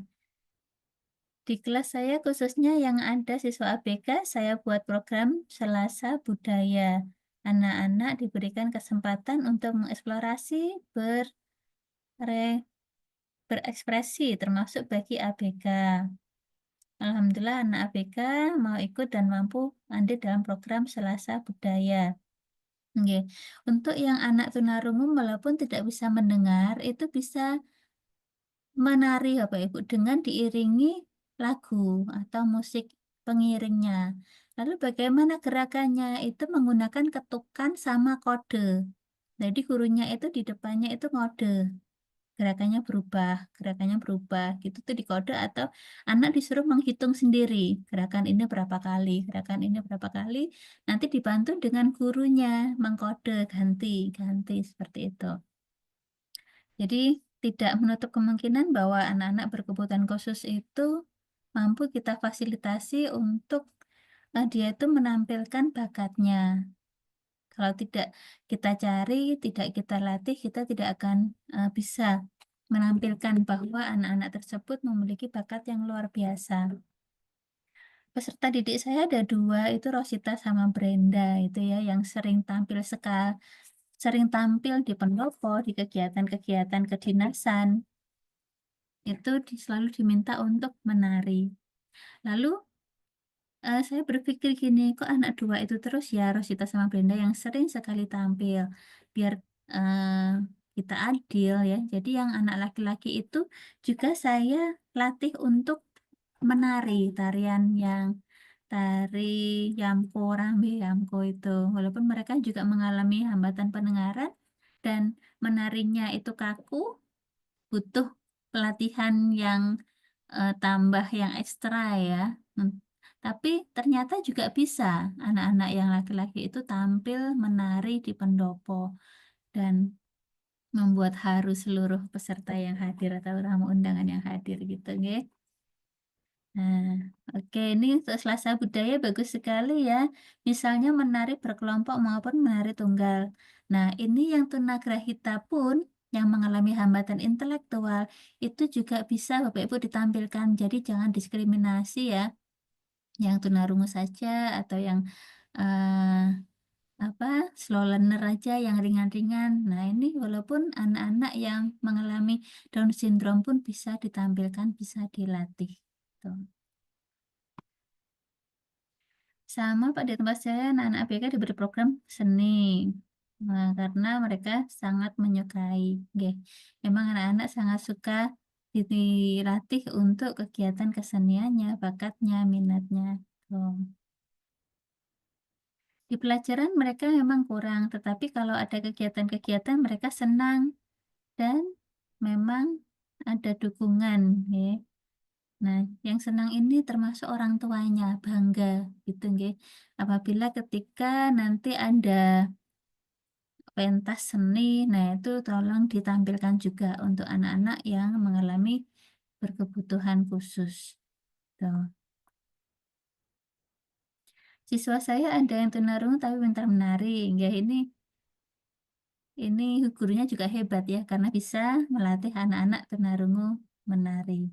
Di kelas saya khususnya yang ada siswa ABK, saya buat program Selasa Budaya. Anak-anak diberikan kesempatan untuk mengeksplorasi berekspresi termasuk bagi ABK. Alhamdulillah anak ABK mau ikut dan mampu andil dalam program Selasa Budaya. Nggih. Untuk yang anak tunarungu walaupun tidak bisa mendengar, itu bisa menari Bapak Ibu dengan diiringi lagu atau musik pengiringnya. Lalu bagaimana gerakannya? Itu menggunakan ketukan sama kode. Jadi gurunya itu di depannya itu ngode, gerakannya berubah gitu tuh dikode atau anak disuruh menghitung sendiri, gerakan ini berapa kali, gerakan ini berapa kali, nanti dibantu dengan gurunya mengkode ganti seperti itu. Jadi tidak menutup kemungkinan bahwa anak-anak berkebutuhan khusus itu mampu kita fasilitasi untuk dia itu menampilkan bakatnya. Kalau tidak kita cari, tidak kita latih, kita tidak akan bisa menampilkan bahwa anak-anak tersebut memiliki bakat yang luar biasa. Peserta didik saya ada 2, itu Rosita sama Brenda itu ya, yang sering tampil di pendopo, di kegiatan-kegiatan kedinasan. Itu selalu diminta untuk menari. Lalu saya berpikir gini, kok anak 2 itu terus ya, Rosita sama Brenda yang sering sekali tampil. Biar kita adil ya. Jadi yang anak laki-laki itu juga saya latih untuk menari tarian yang tari Yamko, Rambe Yamko itu. Walaupun mereka juga mengalami hambatan pendengaran dan menarinya itu kaku, butuh pelatihan yang tambah yang ekstra ya. Tapi ternyata juga bisa anak-anak yang laki-laki itu tampil menari di pendopo dan membuat haru seluruh peserta yang hadir atau tamu undangan yang hadir gitu nggih. Nah, oke, ini untuk Selasa Budaya bagus sekali ya. Misalnya menari berkelompok maupun menari tunggal. Nah, ini yang tunagrahita pun yang mengalami hambatan intelektual itu juga bisa Bapak Ibu ditampilkan. Jadi jangan diskriminasi ya. Yang tunarungu saja atau yang slow learner aja yang ringan-ringan. Nah, ini walaupun anak-anak yang mengalami Down syndrome pun bisa ditampilkan, bisa dilatih. Tuh. Sama Pak di tempat saya anak-anak ABK diberi program seni. Nah, karena mereka sangat menyukai. Nggih. Memang anak-anak sangat suka dilatih untuk kegiatan keseniannya, bakatnya, minatnya. Tuh. Di pelajaran mereka memang kurang, tetapi kalau ada kegiatan-kegiatan mereka senang dan memang ada dukungan. Ya. Nah, yang senang ini termasuk orang tuanya, bangga gitu nggih. Apabila ketika nanti ada pentas seni, nah itu tolong ditampilkan juga untuk anak-anak yang mengalami berkebutuhan khusus. Tuh. Siswa saya ada yang tunarungu tapi pintar menari. Ya ini gurunya juga hebat ya karena bisa melatih anak-anak tunarungu menari.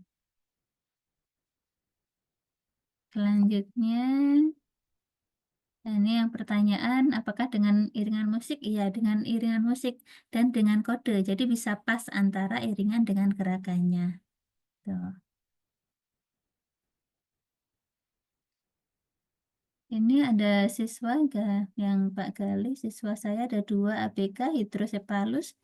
Selanjutnya, ini yang pertanyaan, apakah dengan iringan musik? Iya, dengan iringan musik dan dengan kode. Jadi bisa pas antara iringan dengan gerakannya. Tuh. Ini ada siswa yang Pak Galih, siswa saya ada 2 ABK hidrosepalus.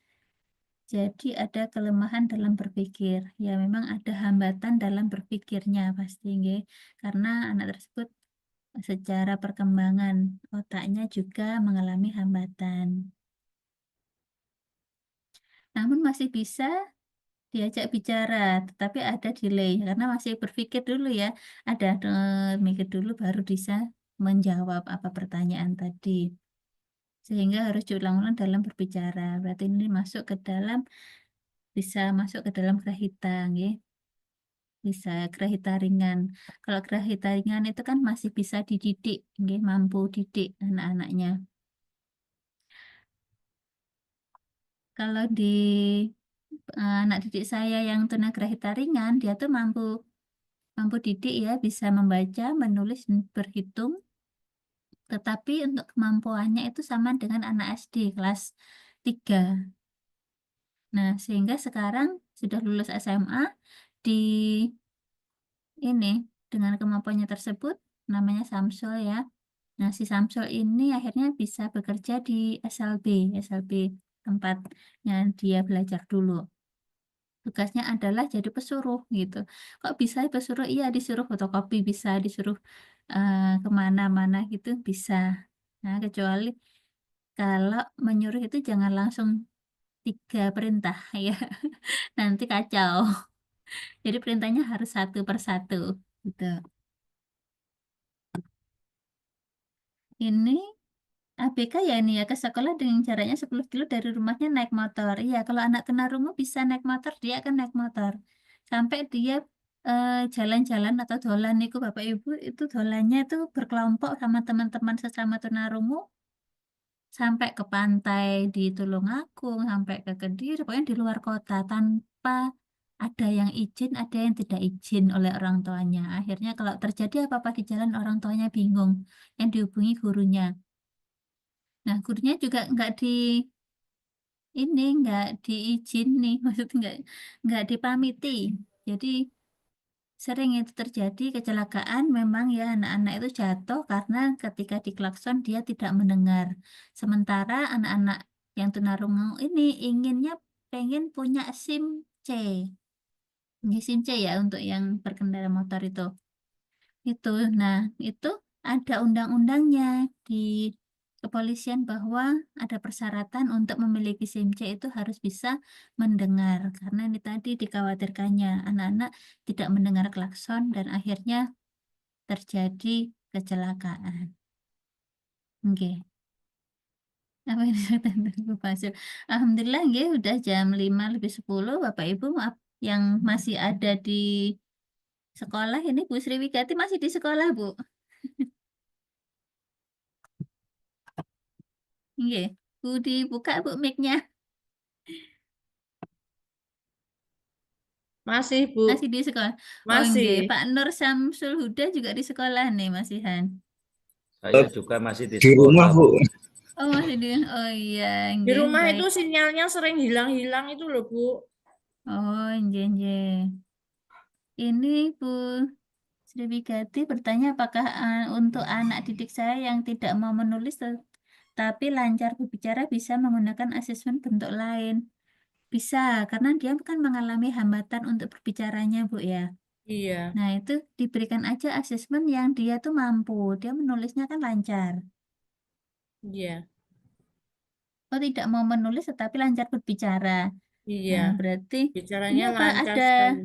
Jadi ada kelemahan dalam berpikir. Ya memang ada hambatan dalam berpikirnya pasti, nggih. Karena anak tersebut secara perkembangan otaknya juga mengalami hambatan. Namun masih bisa diajak bicara, tetapi ada delay karena masih berpikir dulu ya. Ada mikir dulu baru bisa menjawab apa pertanyaan tadi. Sehingga harus diulang-ulang dalam berbicara. Berarti ini bisa masuk ke dalam grahita, nggih. Bisa grahita ringan. Kalau grahita ringan itu kan masih bisa dididik, nggih, mampu didik anak-anaknya. Kalau di anak didik saya yang tunagrahita ringan, dia tuh mampu didik ya, bisa membaca, menulis, dan berhitung. Tetapi untuk kemampuannya itu sama dengan anak SD kelas 3. Nah, sehingga sekarang sudah lulus SMA di ini dengan kemampuannya tersebut namanya Samsul ya. Nah, si Samsul ini akhirnya bisa bekerja di SLB tempatnya dia belajar dulu. Tugasnya adalah jadi pesuruh gitu. Kok bisa pesuruh? Iya, disuruh fotokopi bisa, disuruh kemana-mana gitu bisa. Nah, kecuali kalau menyuruh itu jangan langsung 3 perintah ya, nanti kacau. Jadi perintahnya harus satu per satu gitu. Ini ABK ya ini ya, ke sekolah dengan jaraknya 10 kilo dari rumahnya naik motor. Iya, kalau anak tunarungu bisa naik motor, dia akan naik motor. Sampai dia jalan-jalan atau dolan niku Bapak Ibu, itu dolannya itu berkelompok sama teman-teman sesama tunarungu sampai ke pantai di Tulungagung, sampai ke Kediri, pokoknya di luar kota tanpa ada yang izin, ada yang tidak izin oleh orang tuanya. Akhirnya kalau terjadi apa-apa di jalan, orang tuanya bingung, yang dihubungi gurunya. Nah, gurunya juga nggak diizin nih, maksudnya nggak dipamiti. Jadi sering itu terjadi kecelakaan memang ya anak-anak itu jatuh karena ketika diklakson dia tidak mendengar. Sementara anak-anak yang tunarungu ini pengen punya SIM C. Ini SIM C ya untuk yang berkendara motor itu. Itu. Nah, itu ada undang-undangnya di kepolisian bahwa ada persyaratan untuk memiliki SIM C itu harus bisa mendengar. Karena ini tadi dikhawatirkannya anak-anak tidak mendengar klakson dan akhirnya terjadi kecelakaan. Oke. Apa ini tentang pasir? Alhamdulillah nggih udah jam 5:50 Bapak Ibu maaf yang masih ada di sekolah ini Bu Sriwigati masih di sekolah Bu. Nggih. Bu dibuka Bu mic-nya. Masih, Bu. Masih di sekolah. Oh Masih. nggih, Pak Nur Samsul Huda juga di sekolah nih masihan. Saya juga masih di Di rumah, sekolah, Bu. Bu. Oh masih di. Oh iya, Di nggih, rumah baik. itu sinyalnya sering hilang-hilang itu loh, Bu. Oh, nggih, nggih. Ini Bu Sriwigati bertanya apakah untuk anak didik saya yang tidak mau menulis tapi lancar berbicara bisa menggunakan asesmen bentuk lain. Bisa, karena dia kan mengalami hambatan untuk berbicaranya, Bu ya. Iya, Nah, itu diberikan aja asesmen yang dia tuh mampu. Dia menulisnya kan lancar. iya, Oh, tidak mau menulis tetapi lancar berbicara. iya. Nah, berarti ini Bicaranya apa lancar sekali.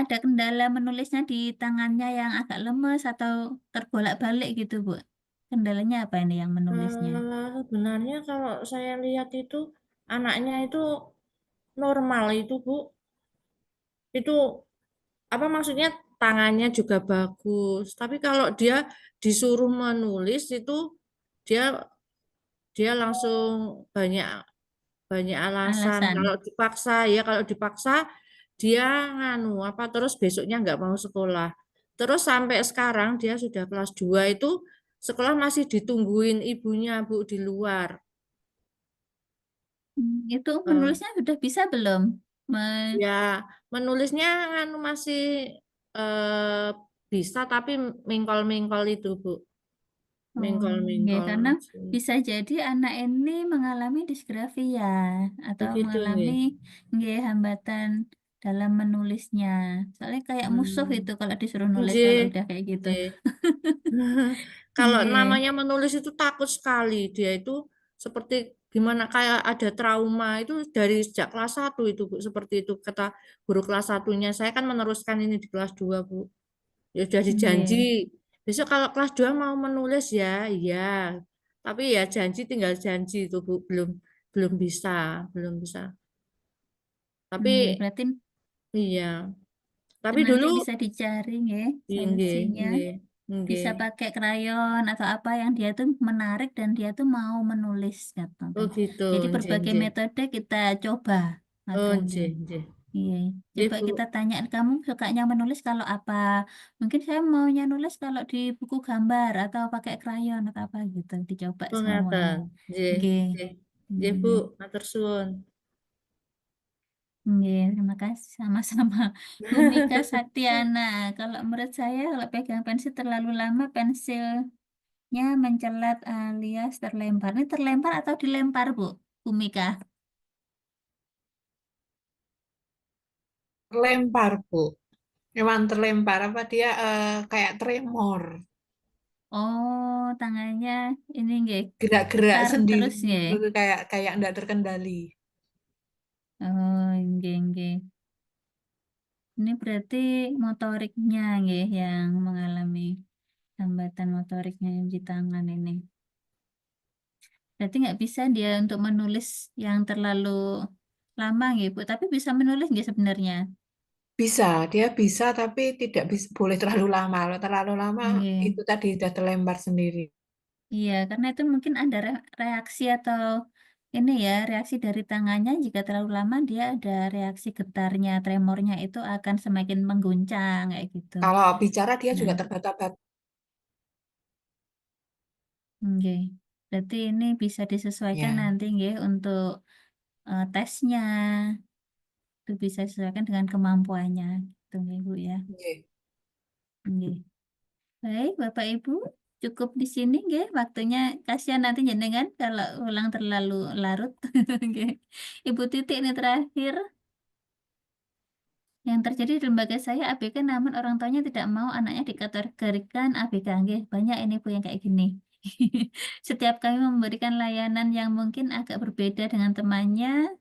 ada kendala menulisnya di tangannya yang agak lemes atau terbolak-balik gitu, Bu? Kendalanya apa ini yang menulisnya? Sebenarnya kalau saya lihat itu anaknya itu normal itu, Bu. Itu apa maksudnya tangannya juga bagus. Tapi kalau dia disuruh menulis itu dia dia langsung banyak banyak alasan. Alasan. Kalau dipaksa dia nganu apa terus besoknya nggak mau sekolah. Terus sampai sekarang dia sudah kelas 2 itu sekolah masih ditungguin ibunya, Bu, di luar. Itu Eh, menulisnya sudah bisa belum? Me- ya menulisnya nganu masih eh, bisa tapi mingkol-mingkol itu, Bu. Oh, ya, Mingkol-mingkol karena masih. bisa jadi anak ini mengalami disgrafia atau Begitu mengalami nggih. hambatan dalam menulisnya. Soalnya kayak musuh itu kalau disuruh nulis kalau Nggih, udah kayak gitu. nggih. Kalau Nggih. namanya menulis itu takut sekali. Dia itu seperti gimana kayak ada trauma itu dari sejak kelas 1 itu, Bu. Seperti itu kata guru kelas satunya. Saya kan meneruskan ini di kelas 2, Bu. Ya sudah dijanji. Nggih. Besok kalau kelas 2 mau menulis ya, iya. Tapi ya janji tinggal janji itu, Bu. Belum bisa, belum bisa. Tapi Nggih, berarti iya. itu Tapi nanti dulu bisa dicari nggih nggih, solusinya. nggih, Bisa nggih. pakai krayon atau apa yang dia tuh menarik dan dia tuh mau menulis gitu Oh kan. gitu, Jadi nggih, berbagai nggih. metode kita coba Oh, pakai nggih. nggih, nggih. Iya, Nggih, coba Bu. kita tanya kamu sukanya menulis kalau apa? Mungkin saya maunya nulis kalau di buku gambar atau pakai krayon atau apa gitu. Dicoba Oh, semuanya. ngaten. Nggih, Nggih. nggih. Nggih, Bu. Nggih. Matur suwun. Nggih, terima kasih sama-sama. Bu Mika Saktiana, kalau menurut saya kalau pegang pensil terlalu lama pensilnya mencelat alias terlempar. Ini terlempar atau dilempar, Bu? Bu Mika. Terlempar, Bu. Memang terlempar apa dia kayak tremor. Oh, tangannya ini nggih, Gerak-gerak karu sendiri terus nggih. gitu, kayak enggak terkendali. Oh, nggih nggih. Ini berarti motoriknya nggih yang mengalami hambatan motoriknya di tangan ini. Berarti nggak bisa dia untuk menulis yang terlalu lama nggih, Bu, tapi bisa menulis nggih sebenarnya? Bisa, dia bisa tapi tidak boleh terlalu lama. Kalau terlalu lama Nggih. itu tadi sudah terlempar sendiri. Iya, karena itu mungkin ada reaksi atau ini ya, reaksi dari tangannya jika terlalu lama dia ada reaksi getarnya, tremornya itu akan semakin mengguncang kayak gitu. Kalau bicara dia juga Nah, terbata-bata. nggih. Berarti ini bisa disesuaikan Ya, nanti nggih untuk tesnya. Itu bisa disesuaikan dengan kemampuannya gitu nggih, Bu ya. nggih. Nggih. Baik, Bapak Ibu, cukup di sini nggih waktunya. Kasihan nanti jenengan kalau ulang terlalu larut. Nggih. Ibu Titik ini terakhir. Yang terjadi di lembaga saya ABK namun orang tuanya tidak mau anaknya dikategorikan ABK. Nggih, banyak ini Bu yang kayak gini. Setiap kami memberikan layanan yang mungkin agak berbeda dengan temannya,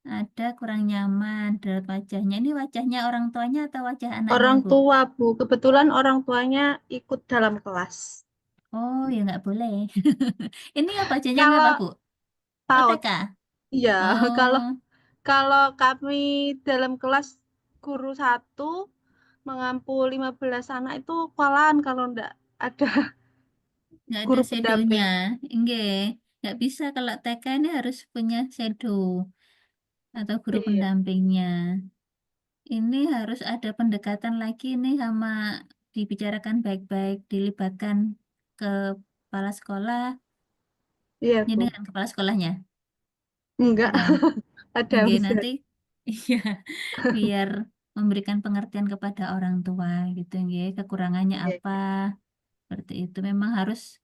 ada kurang nyaman dari wajahnya. Ini wajahnya orang tuanya atau wajah anaknya, Orang Bu? tua, Bu. Kebetulan orang tuanya ikut dalam kelas. Oh, ya nggak boleh. Ini apa jenjangnya Kalau apa, Bu? Oh, PAUD, TK? iya. Kalau Oh, kalau kami dalam kelas guru satu mengampu 15 anak itu kewalahan kalau enggak ada nggak ada guru shadownya. pendamping. Nggih, nggak bisa kalau TK ini harus punya shadow atau guru Iya, pendampingnya. Ini harus ada pendekatan lagi nih sama dibicarakan baik-baik, dilibatkan ke kepala sekolah. iya, Ini Bu. dengan kepala sekolahnya, Enggak, bukan? ada Nggih, Ustaz. nanti iya, biar memberikan pengertian kepada orang tua gitu nggih, kekurangannya Iya, apa, iya. seperti itu. Memang harus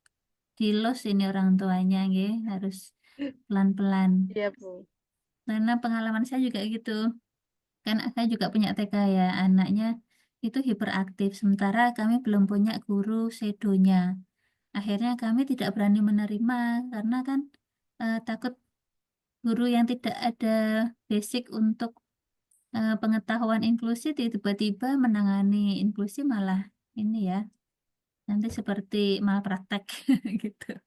dilos ini orang tuanya nggih, harus pelan-pelan. Iya, Bu. Karena pengalaman saya juga gitu. Kan saya juga punya TK ya, anaknya itu hiperaktif, sementara kami belum punya guru shadownya. Akhirnya kami tidak berani menerima karena kan takut guru yang tidak ada basic untuk pengetahuan inklusi tiba-tiba menangani inklusi malah ini ya, nanti seperti malpraktek gitu.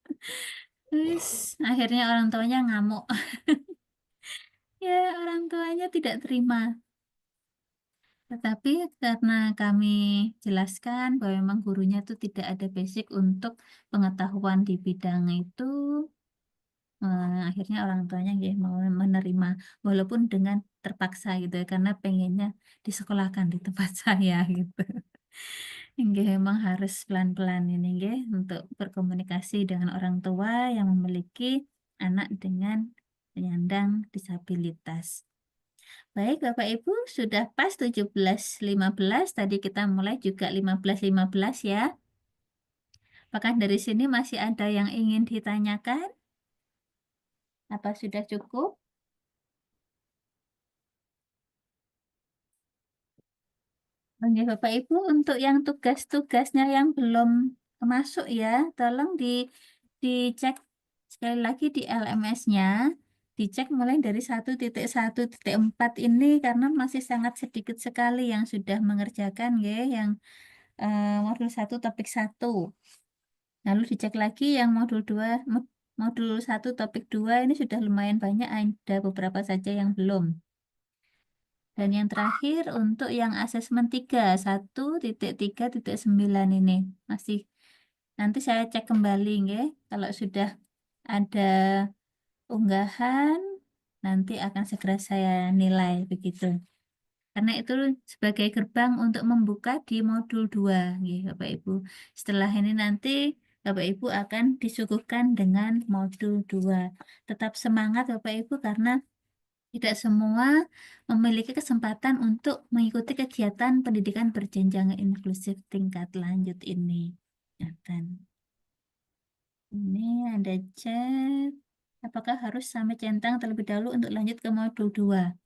Terus akhirnya orang tuanya ngamuk. Ya, orang tuanya tidak terima. Tetapi karena kami jelaskan bahwa memang gurunya itu tidak ada basic untuk pengetahuan di bidang itu, akhirnya orang tuanya nggih mau menerima walaupun dengan terpaksa gitu ya, karena pengennya disekolahkan di tempat saya gitu. Nggih memang harus pelan-pelan ini nggih untuk berkomunikasi dengan orang tua yang memiliki anak dengan penyandang disabilitas. Baik, Bapak Ibu, sudah pas 17.15. Tadi kita mulai juga 15.15 ya. Apakah dari sini masih ada yang ingin ditanyakan? Apa sudah cukup? Oke, Bapak Ibu, untuk yang tugas-tugasnya yang belum masuk ya, tolong dicek sekali lagi di LMS-nya. Dicek mulai dari 1.1.4 ini karena masih sangat sedikit sekali yang sudah mengerjakan ya, yang modul 1 topik 1. Lalu dicek lagi yang modul 2, modul 1 topik 2 ini sudah lumayan banyak, ada beberapa saja yang belum. Dan yang terakhir untuk yang asesmen 3, 1.3.9 ini masih nanti saya cek kembali nggih. Kalau sudah ada unggahan nanti akan segera saya nilai begitu. Karena itu sebagai gerbang untuk membuka di modul 2 nggih Bapak Ibu. Setelah ini nanti Bapak Ibu akan disuguhkan dengan modul 2. Tetap semangat Bapak Ibu karena tidak semua memiliki kesempatan untuk mengikuti kegiatan pendidikan berjenjang inklusif tingkat lanjut ini. Ya kan. Ini ada chat. Apakah harus sampai centang terlebih dahulu untuk lanjut ke modul 2?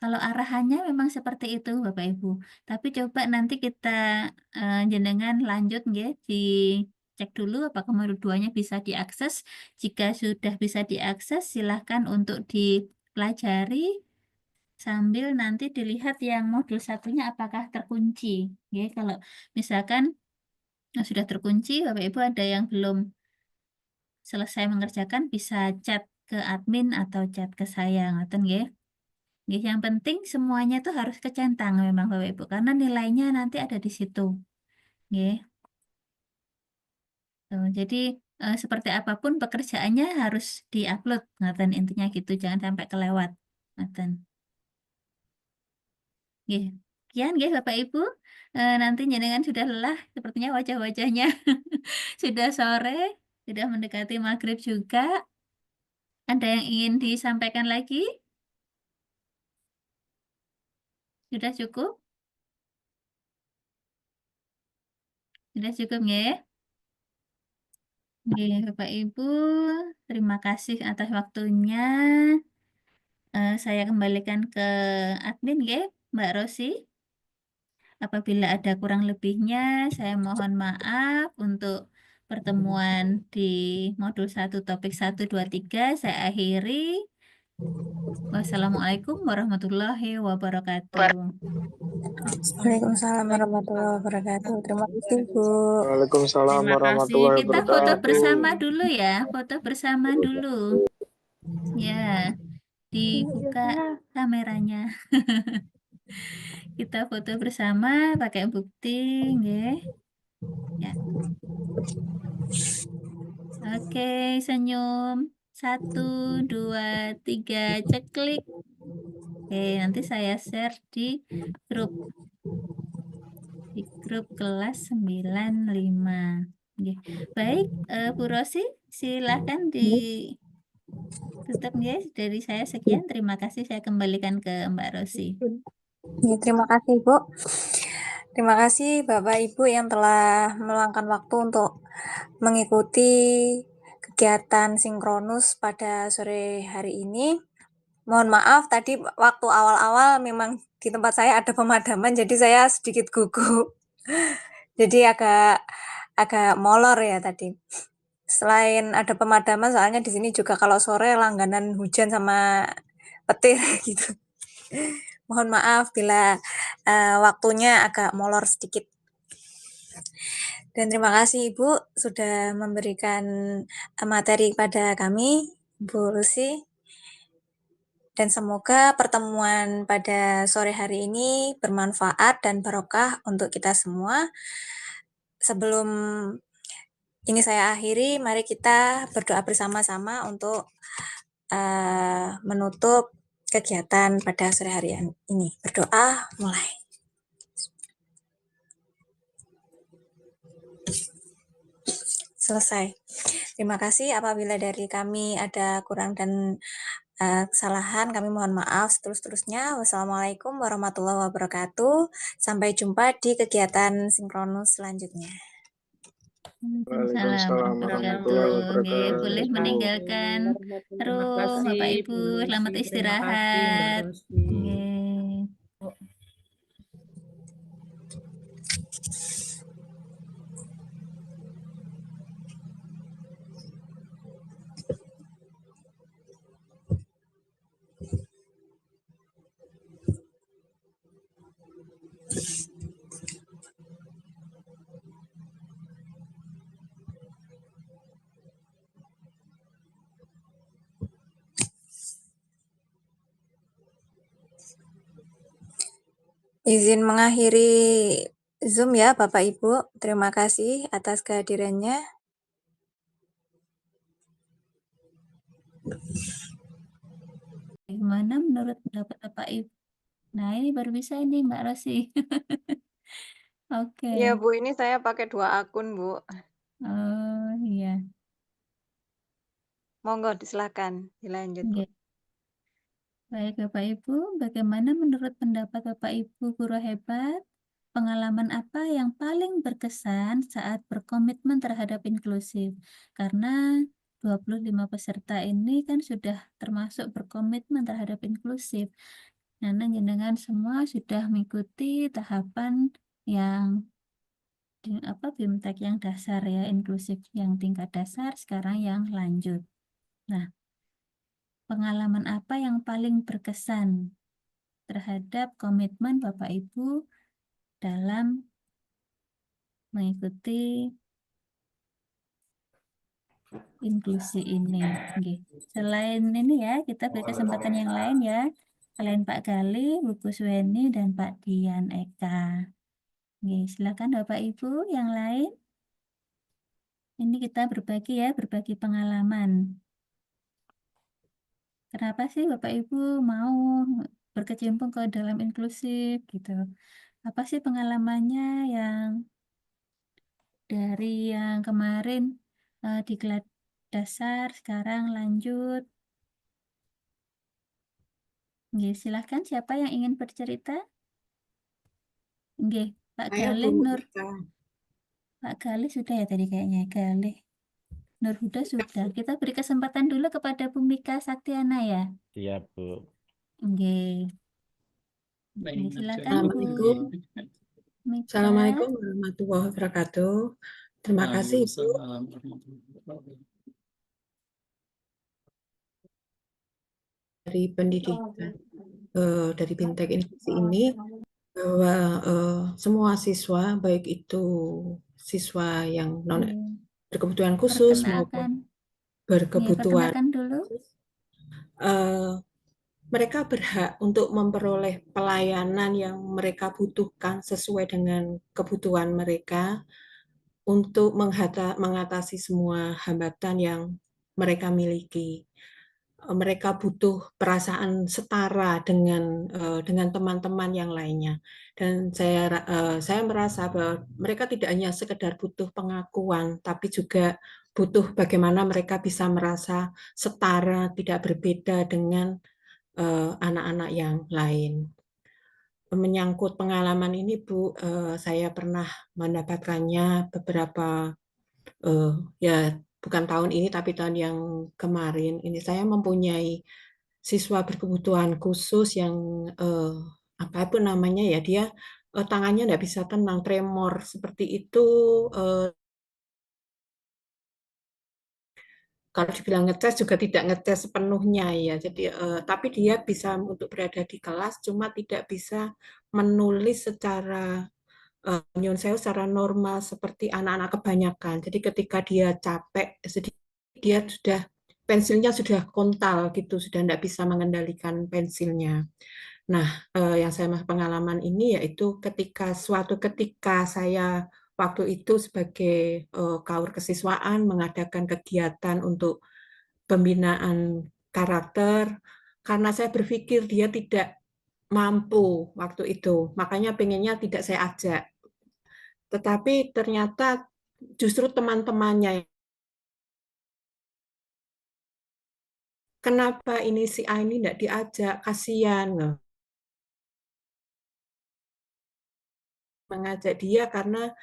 Kalau arahannya memang seperti itu Bapak Ibu. Tapi coba nanti kita jenengan lanjut nggih di cek dulu apakah modul 2-nya bisa diakses. Jika sudah bisa diakses, silahkan untuk dipelajari sambil nanti dilihat yang modul 1-nya apakah terkunci. Ya, kalau misalkan sudah terkunci, Bapak Ibu ada yang belum selesai mengerjakan bisa chat ke admin atau chat ke saya, ngoten nggih. Nggih, yang penting semuanya tuh harus kecentang memang Bapak Ibu karena nilainya nanti ada di situ. Nggih. Tuh, jadi seperti apapun pekerjaannya harus diupload, ngoten intinya gitu, jangan sampai kelewat. Ngoten. Nggih. Sekian nggih Bapak Ibu. Nanti jenengan sudah lelah sepertinya wajah-wajahnya sudah sore, sudah mendekati maghrib juga. Ada yang ingin disampaikan lagi? Sudah cukup? Sudah cukup nggih? Nggih, Bapak Ibu, terima kasih atas waktunya. Saya kembalikan ke admin nggih, Mbak Rosi. Apabila ada kurang lebihnya, saya mohon maaf untuk pertemuan di modul 1 topik 1, 2, 3. Saya akhiri. Wassalamualaikum warahmatullahi wabarakatuh. Waalaikumsalam warahmatullahi wabarakatuh. Terima kasih, Bu. Waalaikumsalam Terima kasih. warahmatullahi Kita foto wabarakatuh. bersama dulu ya, foto bersama dulu. Ya, dibuka kameranya. Kita foto bersama pakai bukti, nggih. Ya. Oke, senyum. 1, 2, 3, ceklik. Oke, nanti saya share di grup kelas 95. Nggih. Baik, Bu Rosi, silakan ditutup nggih. Dari saya sekian, terima kasih. Saya kembalikan ke Mbak Rosi. Ya, terima kasih, Bu. Terima kasih Bapak Ibu yang telah meluangkan waktu untuk mengikuti kegiatan sinkronus pada sore hari ini. Mohon maaf tadi waktu awal-awal memang di tempat saya ada pemadaman jadi saya sedikit gugup. Jadi agak molor ya tadi. Selain ada pemadaman soalnya di sini juga kalau sore langganan hujan sama petir gitu. Mohon maaf bila waktunya agak molor sedikit. Dan terima kasih Ibu sudah memberikan materi pada kami, Bu Lucy. Dan semoga pertemuan pada sore hari ini bermanfaat dan barokah untuk kita semua. Sebelum ini saya akhiri, mari kita berdoa bersama-sama untuk menutup kegiatan pada sore hari ini. Berdoa mulai. Selesai. Terima kasih apabila dari kami ada kurang dan kesalahan, kami mohon maaf seterus-terusnya. Wassalamualaikum warahmatullahi wabarakatuh. Sampai jumpa di kegiatan sinkronus selanjutnya. Waalaikumsalam warahmatullahi Nggih, boleh wabarakatuh. meninggalkan Terima room kasih, Bapak Ibu. Bu Rosi. Selamat Terima kasih, Mbak istirahat. Rosi. Nggih. Izin mengakhiri Zoom ya Bapak Ibu. Terima kasih atas kehadirannya. Gimana menurut pendapat Bapak Ibu? Nah, ini baru bisa ini Mbak Rosi. Oke. Iya Bu, ini saya pakai 2 akun Bu. Oh, iya. Monggo silakan dilanjut Bu. Nggih. Baik Bapak Ibu, bagaimana menurut pendapat Bapak Ibu guru hebat? Pengalaman apa yang paling berkesan saat berkomitmen terhadap inklusif? Karena 25 peserta ini kan sudah termasuk berkomitmen terhadap inklusif. Karena jenengan semua sudah mengikuti tahapan yang BIMTEK yang dasar ya, inklusif yang tingkat dasar, sekarang yang lanjut. Nah, pengalaman apa yang paling berkesan terhadap komitmen Bapak Ibu dalam mengikuti inklusi ini? Oke. Selain ini ya, kita beri kesempatan yang lain ya. Selain Pak Gali, Bu Kusweni, dan Pak Dian Eka. Oke, silakan Bapak Ibu yang lain. Ini kita berbagi ya, berbagi pengalaman. Kenapa sih Bapak Ibu mau berkecimpung ke dalam inklusif gitu? Apa sih pengalamannya yang dari yang kemarin di kelas dasar, sekarang lanjut? Oke, silahkan siapa yang ingin bercerita? Oke, Pak Saya Galih Bu Nur. Ika. Pak Galih sudah ya tadi kayaknya, Galih. Nur Huda sudah. Kita beri kesempatan dulu kepada Bu Mika Saktiana ya. Siap, Bu. Oke. Oke, silakan Bu Assalamualaikum. Mika. Assalamualaikum warahmatullahi wabarakatuh. Terima kasih Bu dari pendidikan dari BIMTEK Inklusi ini, bahwa semua siswa, baik itu siswa yang non berkebutuhan khusus maupun berkebutuhan Perkenalkan dulu. khusus, mereka berhak untuk memperoleh pelayanan yang mereka butuhkan sesuai dengan kebutuhan mereka untuk mengatasi semua hambatan yang mereka miliki. Mereka butuh perasaan setara dengan teman-teman yang lainnya. Dan saya merasa bahwa mereka tidak hanya sekedar butuh pengakuan, tapi juga butuh bagaimana mereka bisa merasa setara, tidak berbeda dengan anak-anak yang lain. Menyangkut pengalaman ini, Bu, saya pernah mendapatkannya beberapa ya bukan tahun ini tapi tahun yang kemarin. Ini saya mempunyai siswa berkebutuhan khusus yang apapun namanya ya, dia tangannya tidak bisa tenang, tremor seperti itu. Kalau dibilang ngetes juga tidak ngetes sepenuhnya ya. Jadi tapi dia bisa untuk berada di kelas, cuma tidak bisa menulis secara nyun sewu secara normal seperti anak-anak kebanyakan. Jadi ketika dia capek, dia sudah pensilnya sudah kontal gitu, sudah tidak bisa mengendalikan pensilnya. Nah, yang saya pengalaman ini yaitu suatu ketika saya waktu itu sebagai kaur kesiswaan mengadakan kegiatan untuk pembinaan karakter, karena saya berpikir dia tidak mampu waktu itu, makanya pengennya tidak saya ajak. Tetapi ternyata justru teman-temannya, kenapa ini si A ini tidak diajak, kasihan. Mengajak dia karena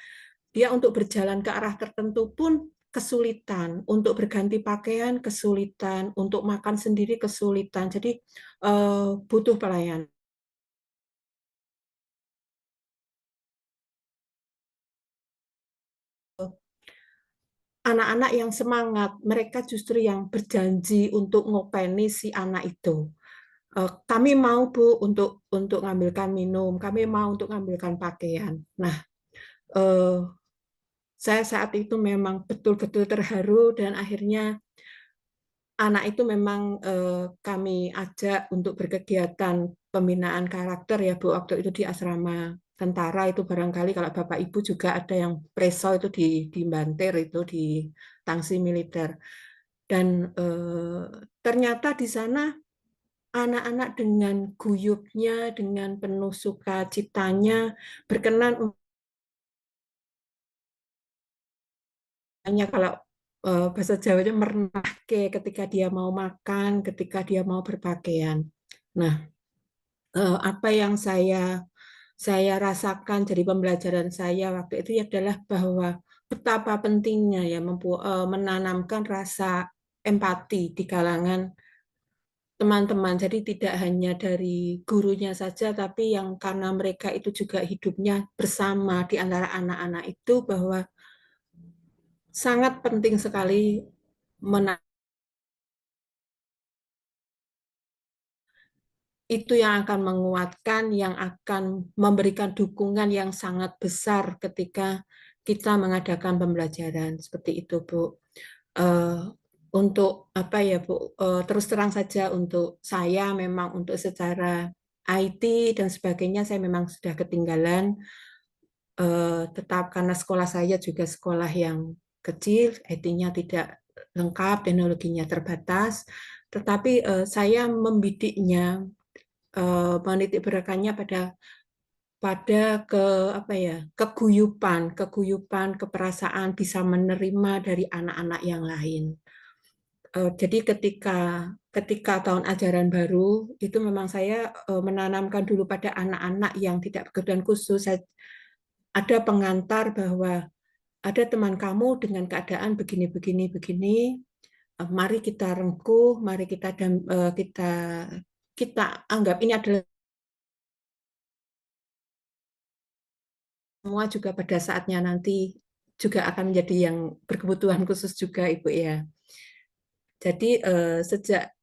dia untuk berjalan ke arah tertentu pun kesulitan, untuk berganti pakaian kesulitan, untuk makan sendiri kesulitan. Jadi butuh pelayanan. Anak-anak yang semangat, mereka justru yang berjanji untuk ngopeni si anak itu. Kami mau Bu untuk ngambilkan minum, kami mau untuk ngambilkan pakaian. Nah, saya saat itu memang betul-betul terharu dan akhirnya anak itu memang kami ajak untuk berkegiatan pembinaan karakter ya Bu, waktu itu di asrama tentara itu barangkali kalau Bapak Ibu juga ada yang preso itu di Banter itu di Tangsi Militer. Dan ternyata di sana anak-anak dengan guyupnya, dengan penuh sukacitanya berkenan hanya kalau bahasa Jawanya merenahke ketika dia mau makan, ketika dia mau berpakaian. Nah, apa yang saya rasakan dari pembelajaran saya waktu itu adalah bahwa betapa pentingnya ya menanamkan rasa empati di kalangan teman-teman. Jadi tidak hanya dari gurunya saja, tapi yang karena mereka itu juga hidupnya bersama di antara anak-anak itu, bahwa sangat penting sekali itu yang akan menguatkan, yang akan memberikan dukungan yang sangat besar ketika kita mengadakan pembelajaran seperti itu, Bu. Untuk apa ya, Bu? Terus terang saja untuk saya memang untuk secara IT dan sebagainya saya memang sudah ketinggalan. Tetap karena sekolah saya juga sekolah yang kecil, IT-nya tidak lengkap, teknologinya terbatas. Tetapi saya membidiknya, menitik beratkannya pada apa ya, keguyupan, keperasaan bisa menerima dari anak-anak yang lain. Jadi ketika tahun ajaran baru itu memang saya menanamkan dulu pada anak-anak yang tidak berkebutuhan khusus. Ada pengantar bahwa ada teman kamu dengan keadaan begini, mari kita rengkuh, mari kita anggap ini adalah semua juga pada saatnya nanti juga akan menjadi yang berkebutuhan khusus juga, Ibu ya. Jadi sejak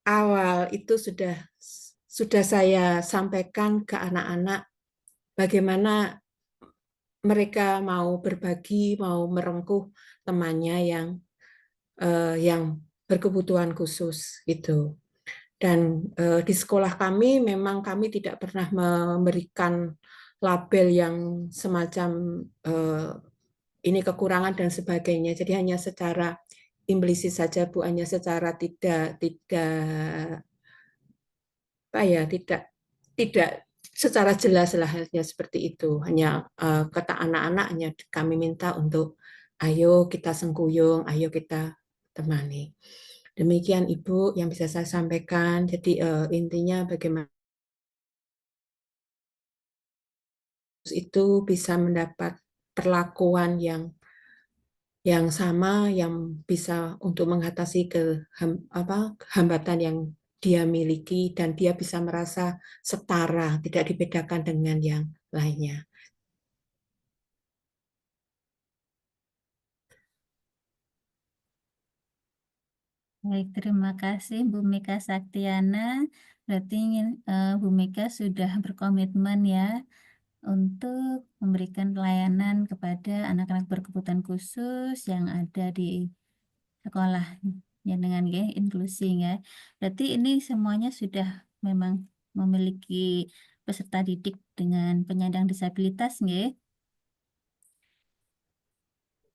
awal itu sudah saya sampaikan ke anak-anak bagaimana mereka mau berbagi, mau merengkuh temannya yang berkebutuhan khusus gitu. Dan di sekolah kami memang kami tidak pernah memberikan label yang semacam ini kekurangan dan sebagainya. Jadi hanya secara implisit saja, Bu, hanya secara tidak apa ya, tidak secara jelas lah halnya seperti itu. Hanya kata anak-anak hanya kami minta untuk ayo kita sengkuyung, ayo kita temani. Demikian Ibu yang bisa saya sampaikan. Jadi intinya bagaimana itu bisa mendapat perlakuan yang sama, yang bisa untuk mengatasi hambatan yang dia miliki dan dia bisa merasa setara, tidak dibedakan dengan yang lainnya. Baik, terima kasih Bu Mika Saktiana. Berarti Bu Mika sudah berkomitmen ya untuk memberikan pelayanan kepada anak-anak berkebutuhan khusus yang ada di sekolah ya dengan inklusi ya. Berarti ini semuanya sudah memang memiliki peserta didik dengan penyandang disabilitas nggih?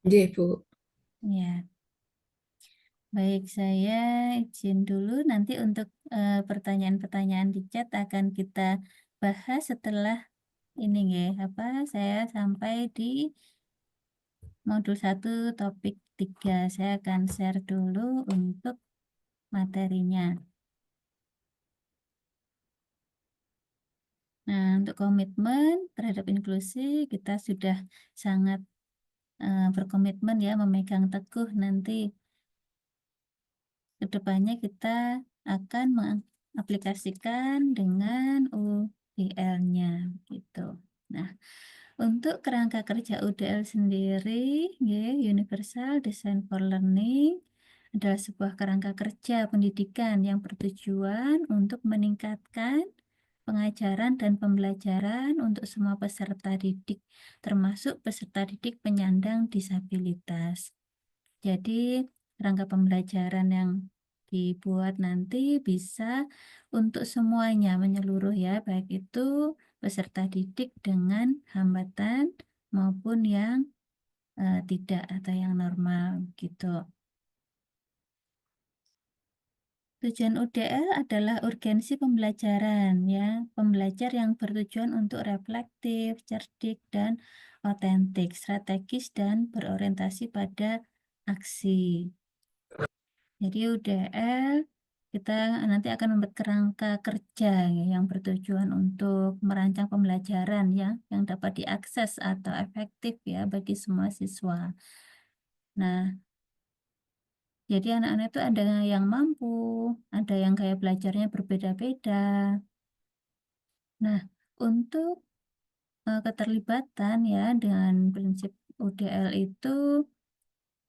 Nggih, Bu. Ya. Baik, saya izin dulu nanti untuk pertanyaan-pertanyaan di chat akan kita bahas setelah ini nggih, saya sampai di modul 1 topik 3. Saya akan share dulu untuk materinya. Nah, untuk komitmen terhadap inklusi kita sudah sangat berkomitmen ya memegang teguh nanti kedepannya kita akan mengaplikasikan dengan UDL-nya gitu. Nah, untuk kerangka kerja UDL sendiri, Universal Design for Learning adalah sebuah kerangka kerja pendidikan yang bertujuan untuk meningkatkan pengajaran dan pembelajaran untuk semua peserta didik, termasuk peserta didik penyandang disabilitas. Jadi, rangka pembelajaran yang dibuat nanti bisa untuk semuanya menyeluruh ya, baik itu peserta didik dengan hambatan maupun yang tidak atau yang normal gitu. Tujuan UDL adalah urgensi pembelajaran ya, pembelajar yang bertujuan untuk reflektif, cerdik dan otentik, strategis dan berorientasi pada aksi. Jadi UDL kita nanti akan membuat kerangka kerja ya, yang bertujuan untuk merancang pembelajaran ya yang dapat diakses atau efektif ya bagi semua siswa. Nah, Jadi anak-anak itu ada yang mampu, ada yang gaya belajarnya berbeda-beda. Nah, untuk keterlibatan ya dengan prinsip UDL itu,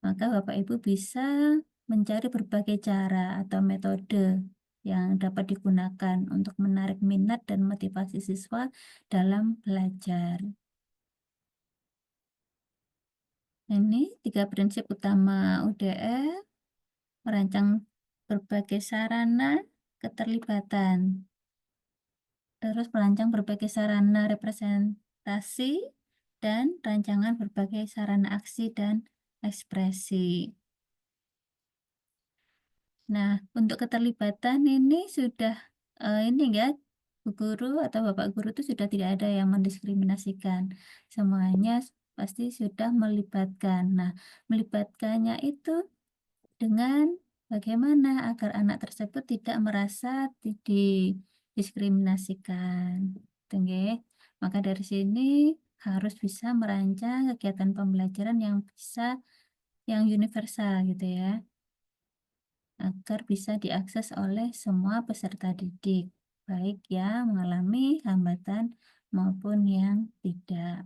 maka Bapak Ibu bisa mencari berbagai cara atau metode yang dapat digunakan untuk menarik minat dan motivasi siswa dalam belajar. Ini 3 prinsip utama UDL, merancang berbagai sarana keterlibatan, terus merancang berbagai sarana representasi, dan rancangan berbagai sarana aksi dan ekspresi. Nah, untuk keterlibatan ini sudah ini ya, Bu Guru atau Bapak Guru itu sudah tidak ada yang mendiskriminasikan. Semuanya pasti sudah melibatkan. Nah, melibatkannya itu dengan bagaimana agar anak tersebut tidak merasa didiskriminasikan. Gitu nggih. Maka dari sini harus bisa merancang kegiatan pembelajaran yang universal gitu ya, agar bisa diakses oleh semua peserta didik, baik yang mengalami hambatan maupun yang tidak.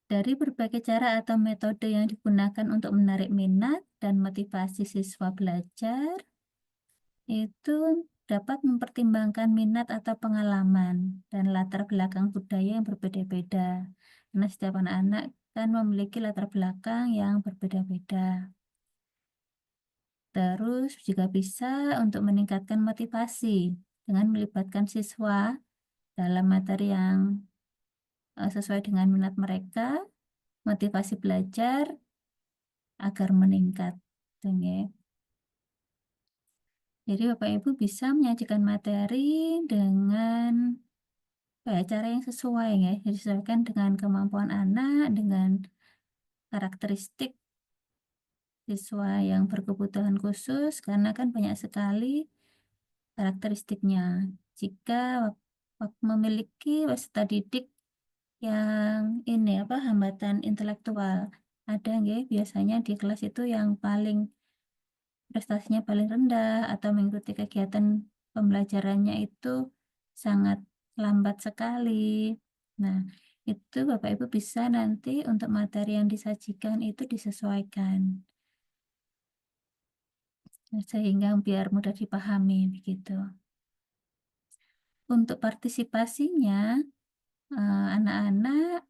Dari berbagai cara atau metode yang digunakan untuk menarik minat dan motivasi siswa belajar, itu dapat mempertimbangkan minat atau pengalaman dan latar belakang budaya yang berbeda-beda. Karena setiap anak-anak kan memiliki latar belakang yang berbeda-beda. Terus juga bisa untuk meningkatkan motivasi dengan melibatkan siswa dalam materi yang sesuai dengan minat mereka, motivasi belajar agar meningkat. Gitu ya. Jadi Bapak Ibu bisa menyajikan materi dengan cara yang sesuai ya, disesuaikan dengan kemampuan anak, dengan karakteristik siswa yang berkebutuhan khusus, karena kan banyak sekali karakteristiknya. Jika memiliki peserta didik yang hambatan intelektual, ada nggih biasanya di kelas itu yang prestasinya paling rendah atau mengikuti kegiatan pembelajarannya itu sangat lambat sekali. Nah, itu Bapak Ibu bisa nanti untuk materi yang disajikan itu disesuaikan sehingga biar mudah dipahami begitu. Untuk partisipasinya, anak-anak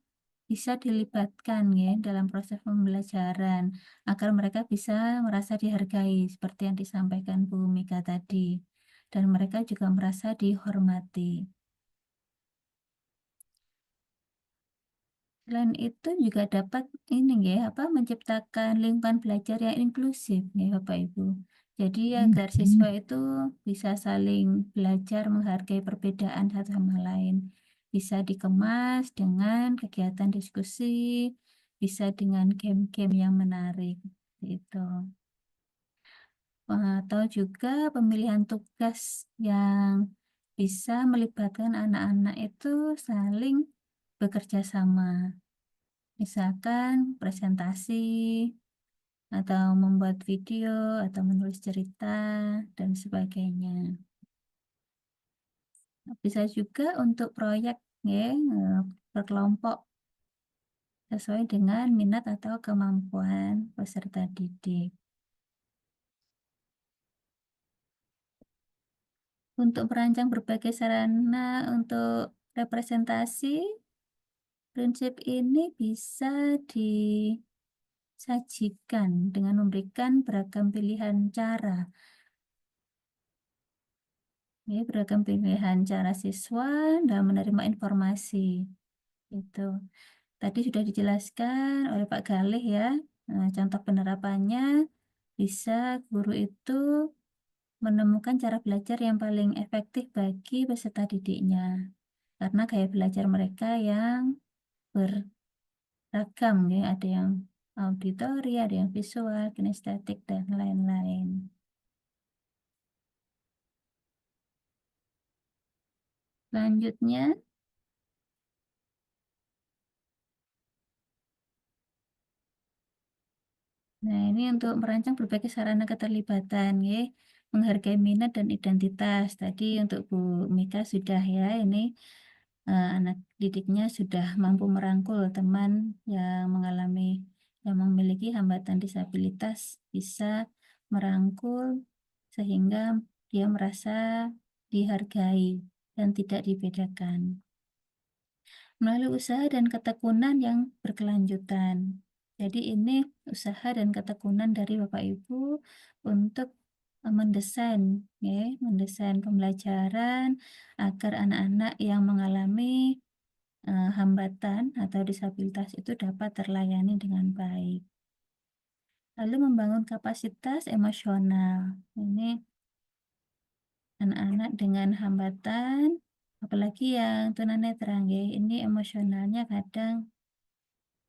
bisa dilibatkan ya dalam proses pembelajaran agar mereka bisa merasa dihargai seperti yang disampaikan Bu Mika tadi, dan mereka juga merasa dihormati. Selain itu juga dapat menciptakan lingkungan belajar yang inklusif ya Bapak Ibu. Jadi agar siswa itu bisa saling belajar menghargai perbedaan satu sama lain. Bisa dikemas dengan kegiatan diskusi, bisa dengan game-game yang menarik gitu. Atau juga pemilihan tugas yang bisa melibatkan anak-anak itu saling bekerja sama. Misalkan presentasi, atau membuat video, atau menulis cerita, dan sebagainya. Bisa juga untuk proyek ya, berkelompok sesuai dengan minat atau kemampuan peserta didik. Untuk merancang berbagai sarana untuk representasi, prinsip ini bisa disajikan dengan memberikan beragam pilihan cara. Ya, beragam pilihan cara siswa dalam menerima informasi. Itu tadi sudah dijelaskan oleh Pak Galih ya. Nah, contoh penerapannya bisa guru itu menemukan cara belajar yang paling efektif bagi peserta didiknya. Karena gaya belajar mereka yang beragam ya, ada yang auditori, ada yang visual, kinestetik, dan lain-lain. Selanjutnya, Nah, ini untuk merancang berbagai sarana keterlibatan, ya. Menghargai minat dan identitas. Tadi untuk Bu Mika sudah ya, ini anak didiknya sudah mampu merangkul teman yang memiliki hambatan disabilitas, bisa merangkul sehingga dia merasa dihargai dan tidak dibedakan. Melalui usaha dan ketekunan yang berkelanjutan. Jadi ini usaha dan ketekunan dari Bapak Ibu untuk mendesain pembelajaran agar anak-anak yang mengalami hambatan atau disabilitas itu dapat terlayani dengan baik. Lalu membangun kapasitas emosional. Ini anak-anak dengan hambatan, apalagi yang tunanetra, ini emosionalnya kadang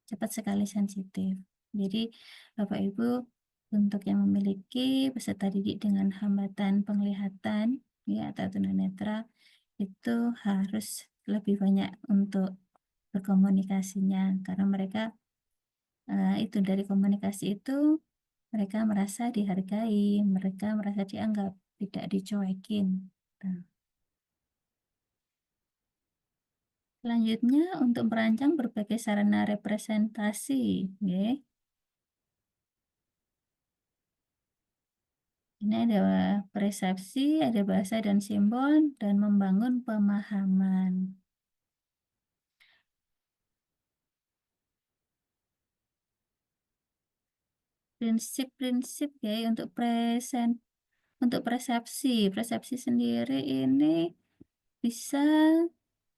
cepat sekali sensitif. Jadi Bapak Ibu untuk yang memiliki peserta didik dengan hambatan penglihatan ya atau tunanetra itu harus lebih banyak untuk berkomunikasinya karena mereka itu dari komunikasi itu mereka merasa dihargai, mereka merasa dianggap, tidak dicuekin. Nah, selanjutnya untuk merancang berbagai sarana representasi, ya. Ini ada persepsi, ada bahasa dan simbol, dan membangun pemahaman. Prinsip-prinsip ya untuk persepsi. Persepsi sendiri ini bisa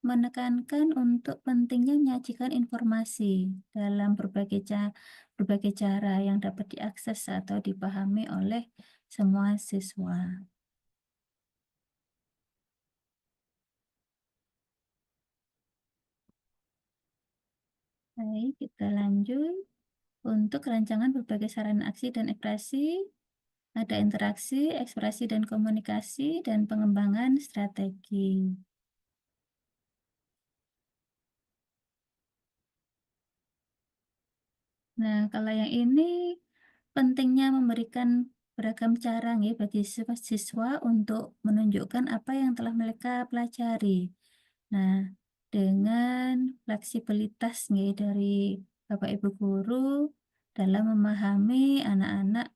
menekankan untuk pentingnya menyajikan informasi dalam berbagai cara yang dapat diakses atau dipahami oleh semua siswa. Baik, kita lanjut. Untuk rancangan berbagai sarana aksi dan ekspresi, ada interaksi, ekspresi dan komunikasi, dan pengembangan strategi. Nah, kalau yang ini pentingnya memberikan beragam cara ya, bagi siswa untuk menunjukkan apa yang telah mereka pelajari. Nah, dengan fleksibilitas ya, dari Bapak Ibu guru dalam memahami anak-anak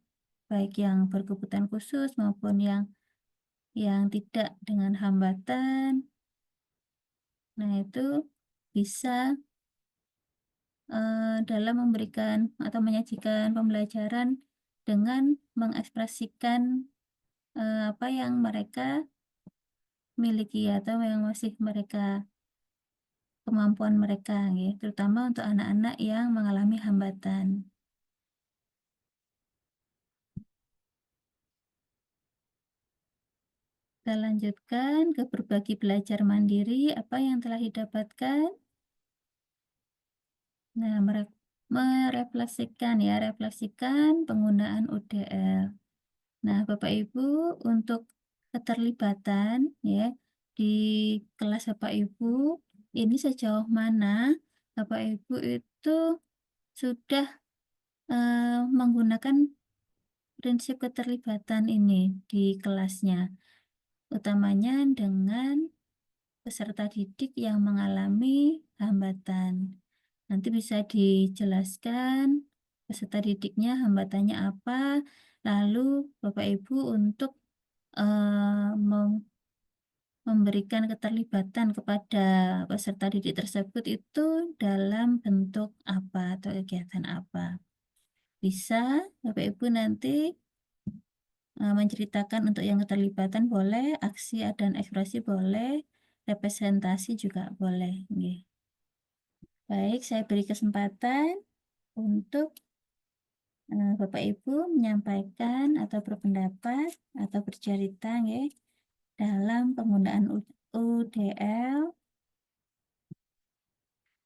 baik yang berkebutuhan khusus maupun yang tidak dengan hambatan. Nah, itu bisa dalam memberikan atau menyajikan pembelajaran dengan mengekspresikan apa yang mereka miliki atau yang masih kemampuan mereka, ya, terutama untuk anak-anak yang mengalami hambatan. Kita lanjutkan ke berbagi belajar mandiri, apa yang telah didapatkan. Nah, refleksikan penggunaan UDL. Nah, Bapak Ibu untuk keterlibatan ya di kelas Bapak Ibu ini sejauh mana Bapak Ibu itu sudah menggunakan prinsip keterlibatan ini di kelasnya, utamanya dengan peserta didik yang mengalami hambatan. Nanti bisa dijelaskan peserta didiknya hambatannya apa, lalu Bapak Ibu untuk memberikan keterlibatan kepada peserta didik tersebut itu dalam bentuk apa atau kegiatan apa. Bisa Bapak Ibu nanti menceritakan untuk yang keterlibatan boleh, aksi dan ekspresi boleh, representasi juga boleh. Baik, saya beri kesempatan untuk Bapak Ibu menyampaikan atau berpendapat atau bercerita dalam penggunaan UDL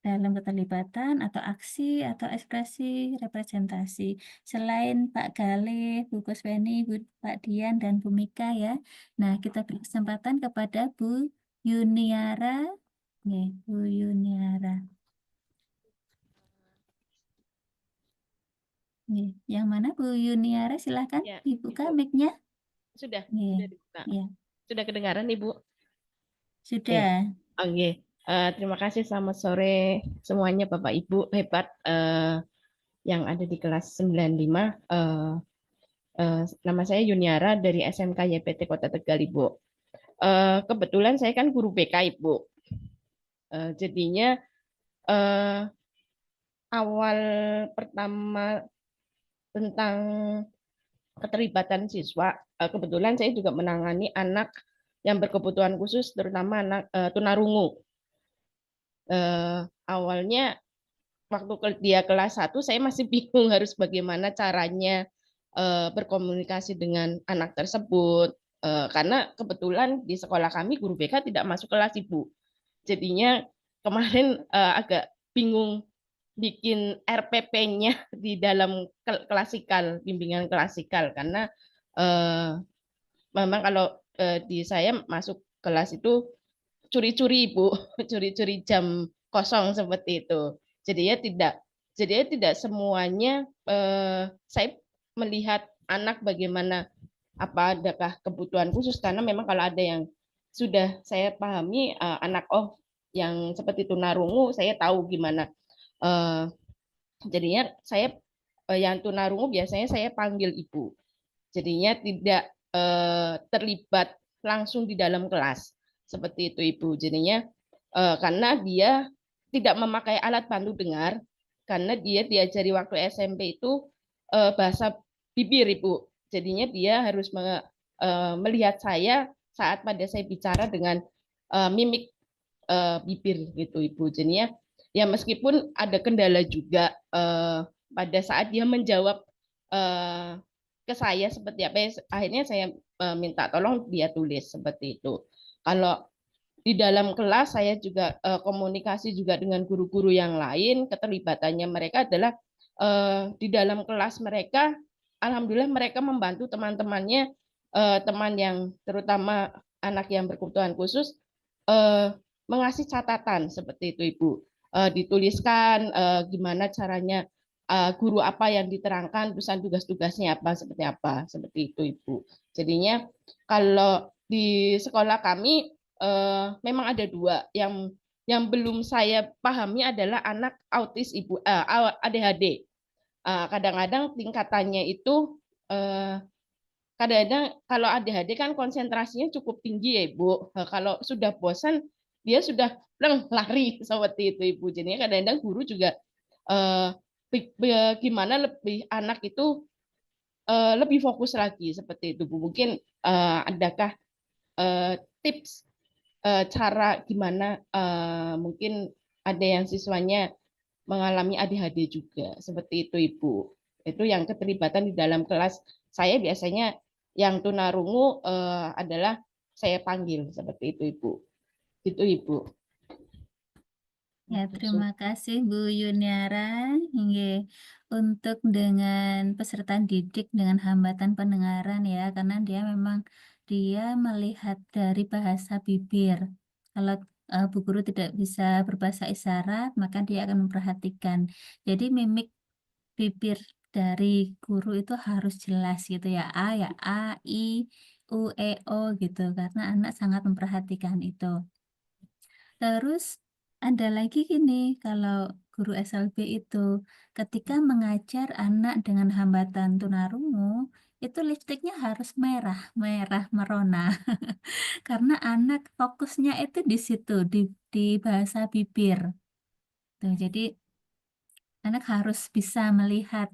dalam keterlibatan atau aksi atau ekspresi representasi. Selain Pak Galih, Bu Kusweni, Pak Dian, dan Bu Mika ya. Nah, kita beri kesempatan kepada Bu Yuniara. Bu Yuniara. Yang mana Bu Yuniara, silakan Ya, dibuka Ibu. mic-nya. Sudah Nggih, dibuka. ya, Sudah kedengaran, Ibu? sudah. Oke. Terima kasih, selamat sore semuanya Bapak Ibu hebat yang ada di kelas 95. Nama saya Yuniara dari SMK YPT Kota Tegal, Ibu. Kebetulan saya kan guru BK, Ibu. Jadinya awal pertama tentang keterlibatan siswa, kebetulan saya juga menangani anak yang berkebutuhan khusus, terutama anak tunarungu. Awalnya waktu dia kelas 1 saya masih bingung harus bagaimana caranya berkomunikasi dengan anak tersebut, karena kebetulan di sekolah kami guru BK tidak masuk kelas, Ibu. Jadinya kemarin agak bingung bikin RPP-nya di dalam klasikal, bimbingan klasikal, karena memang kalau di saya masuk kelas itu curi-curi, Ibu, curi-curi jam kosong seperti itu. Jadinya tidak semuanya saya melihat anak bagaimana, apa adakah kebutuhan khusus, karena memang kalau ada yang sudah saya pahami anak yang seperti tunarungu, saya tahu gimana. Jadinya saya yang tunarungu biasanya saya panggil Ibu. Jadinya tidak terlibat langsung di dalam kelas seperti itu, Ibu. Jadinya karena dia tidak memakai alat bantu dengar, karena dia diajari waktu SMP itu bahasa bibir, Ibu. Jadinya dia harus melihat saya saat pada saya bicara dengan mimik bibir gitu, Ibu. Jadinya ya meskipun ada kendala juga pada saat dia menjawab ke saya seperti apa, akhirnya saya minta tolong dia tulis seperti itu. Kalau di dalam kelas saya juga komunikasi juga dengan guru-guru yang lain, keterlibatannya mereka adalah di dalam kelas mereka, alhamdulillah mereka membantu teman-temannya, teman yang terutama anak yang berkebutuhan khusus, mengasih catatan seperti itu, Ibu. Dituliskan gimana caranya, guru apa yang diterangkan, pesan tugas-tugasnya seperti itu, Ibu. Jadinya kalau di sekolah kami memang ada dua yang belum saya pahami adalah anak autis, Ibu, ADHD. Kadang-kadang tingkatannya itu kadang-kadang kalau ADHD kan konsentrasinya cukup tinggi ya, Ibu. Kalau sudah bosan dia sudah lari seperti itu, Ibu. Jadinya kadang-kadang guru juga gimana lebih anak itu lebih fokus lagi seperti itu, Bu. Mungkin adakah tips cara gimana mungkin ada yang siswanya mengalami ADHD juga seperti itu, Ibu. Itu yang keterlibatan di dalam kelas saya biasanya yang tunarungu adalah saya panggil seperti itu, Ibu. Itu, Ibu. Ya, terima kasih Bu Yuniara. Nggih. Untuk dengan peserta didik dengan hambatan pendengaran ya, karena dia memang melihat dari bahasa bibir. Kalau Bu Guru tidak bisa berbahasa isyarat, maka dia akan memperhatikan. Jadi mimik bibir dari guru itu harus jelas gitu ya. A ya A, I, U, E, O gitu. Karena anak sangat memperhatikan itu. Terus ada lagi gini, kalau guru SLB itu ketika mengajar anak dengan hambatan tunarungu, itu lipstiknya harus merah, merah merona. Karena anak fokusnya itu di situ, di bahasa bibir. Tuh, jadi anak harus bisa melihat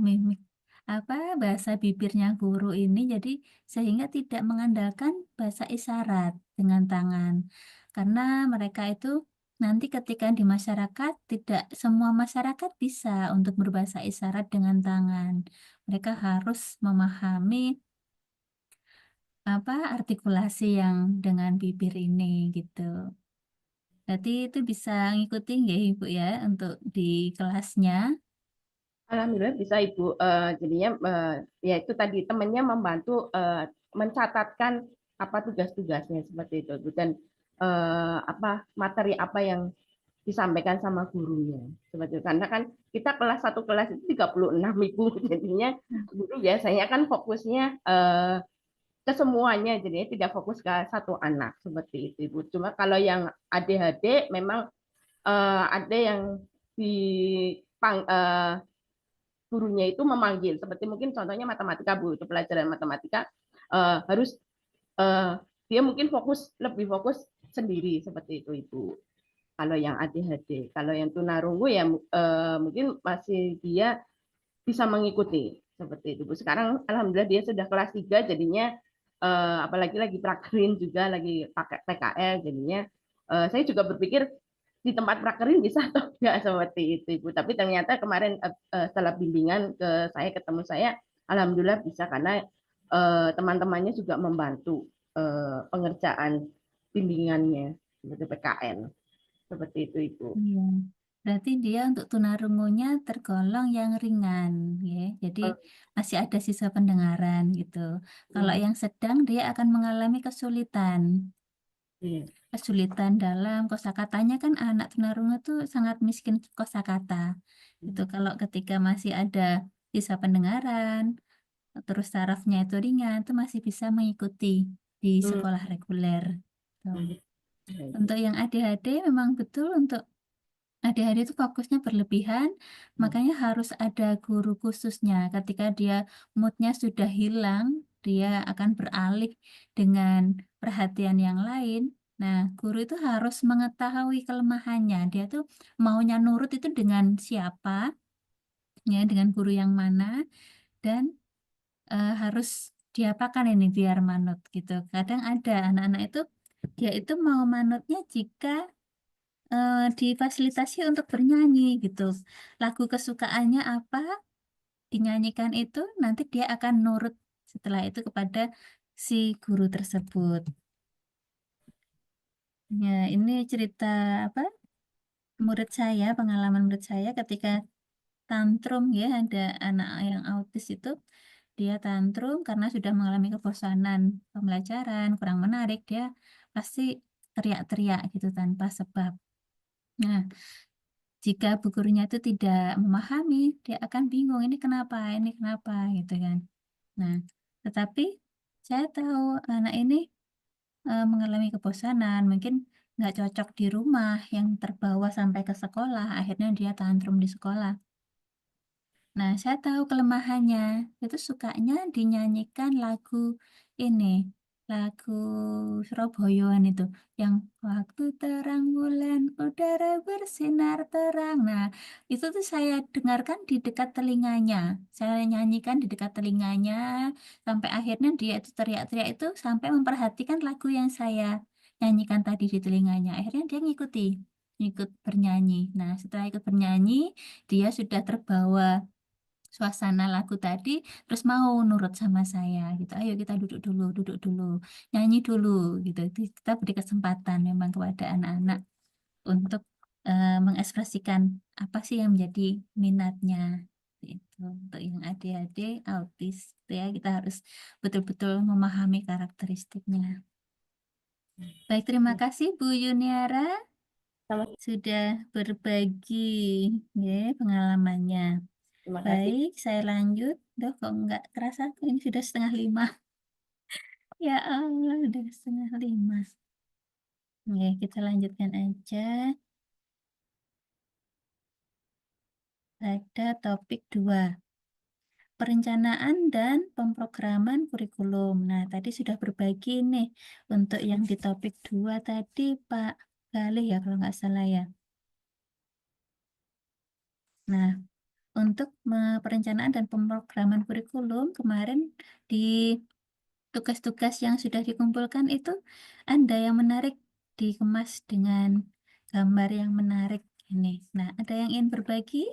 mimik bahasa bibirnya guru ini, jadi sehingga tidak mengandalkan bahasa isyarat dengan tangan. Karena mereka itu nanti ketika di masyarakat, tidak semua masyarakat bisa untuk berbahasa isyarat dengan tangan. Mereka harus memahami artikulasi yang dengan bibir ini gitu. Berarti itu bisa ngikutin ya Ibu ya untuk di kelasnya. Alhamdulillah bisa, Ibu. Jadinya ya itu tadi temannya membantu mencatatkan apa tugas-tugasnya seperti itu, dan materi apa yang disampaikan sama gurunya. Seperti itu. Karena kan kita satu kelas itu 36 Ibu, jadinya guru biasanya kan fokusnya ke semuanya, jadinya tidak fokus ke satu anak seperti itu Ibu. Cuma kalau yang ADHD memang ada yang di gurunya itu memanggil, seperti mungkin contohnya matematika Bu, itu pelajaran matematika harus dia mungkin lebih fokus sendiri seperti itu Ibu. Kalau yang ADHD, kalau yang tunarungu ya mungkin masih dia bisa mengikuti seperti itu Bu. Sekarang alhamdulillah dia sudah kelas 3, jadinya apalagi lagi prakerin juga, lagi pakai PKL, jadinya saya juga berpikir di tempat prakerin bisa atau enggak seperti itu Ibu. Tapi ternyata kemarin setelah bimbingan ketemu saya, alhamdulillah bisa, karena teman-temannya juga membantu pengerjaan bimbingannya seperti PKN. Seperti itu Ibu. Iya. Berarti dia untuk tunarungunya tergolong yang ringan, ya. Jadi masih ada sisa pendengaran gitu. Kalau yang sedang dia akan mengalami kesulitan. Kesulitan dalam kosakatanya, kan anak tunarungu itu sangat miskin kosakata. Itu kalau ketika masih ada sisa pendengaran, terus sarafnya itu ringan, itu masih bisa mengikuti di sekolah reguler. Tuh. Untuk yang ADHD memang betul, untuk ADHD itu fokusnya berlebihan, makanya harus ada guru khususnya. Ketika dia moodnya sudah hilang, dia akan beralih dengan perhatian yang lain. Nah, guru itu harus mengetahui kelemahannya. Dia tuh maunya nurut itu dengan siapa, ya, dengan guru yang mana, dan harus diapakan ini biar manut gitu. Kadang ada anak-anak itu dia itu mau manutnya jika difasilitasi untuk bernyanyi gitu. Lagu kesukaannya apa, dinyanyikan itu, nanti dia akan nurut setelah itu kepada si guru tersebut. Ya, ini cerita apa? Murid saya, pengalaman murid saya ketika tantrum, ya, ada anak yang autis itu, dia tantrum karena sudah mengalami kebosanan pembelajaran, kurang menarik, dia pasti teriak-teriak gitu tanpa sebab. Nah, jika bu gurunya itu tidak memahami, dia akan bingung, ini kenapa gitu kan. Nah, tetapi saya tahu anak ini mengalami kebosanan, mungkin nggak cocok di rumah, yang terbawa sampai ke sekolah, akhirnya dia tantrum di sekolah. Nah, saya tahu kelemahannya, itu sukanya dinyanyikan lagu ini, lagu Surabaya itu, yang waktu terang bulan, udara bersinar terang. Nah, itu tuh saya dengarkan di dekat telinganya, saya nyanyikan di dekat telinganya, sampai akhirnya dia itu teriak-teriak itu sampai memperhatikan lagu yang saya nyanyikan tadi di telinganya. Akhirnya dia ikut bernyanyi. Nah, setelah ikut bernyanyi, dia sudah terbawa suasana lagu tadi, terus mau nurut sama saya gitu. Ayo kita duduk dulu, nyanyi dulu gitu. Kita beri kesempatan memang kepada anak-anak untuk mengekspresikan apa sih yang menjadi minatnya. Itu untuk yang ADHD, autis, gitu ya, kita harus betul-betul memahami karakteristiknya. Baik, terima kasih Bu Yuniara sudah berbagi ya pengalamannya. Terima kasih. Baik, saya lanjut. Duh, kok nggak kerasa ini sudah 4:30. Ya Allah, udah 4:30. Oke, kita lanjutkan aja pada topik 2. Perencanaan dan pemrograman kurikulum. Nah, tadi sudah berbagi nih untuk yang di topik 2 tadi Pak Galih ya, kalau nggak salah ya. Nah, untuk perencanaan dan pemrograman kurikulum kemarin di tugas-tugas yang sudah dikumpulkan itu ada yang menarik, dikemas dengan gambar yang menarik ini. Nah, ada yang ingin berbagi?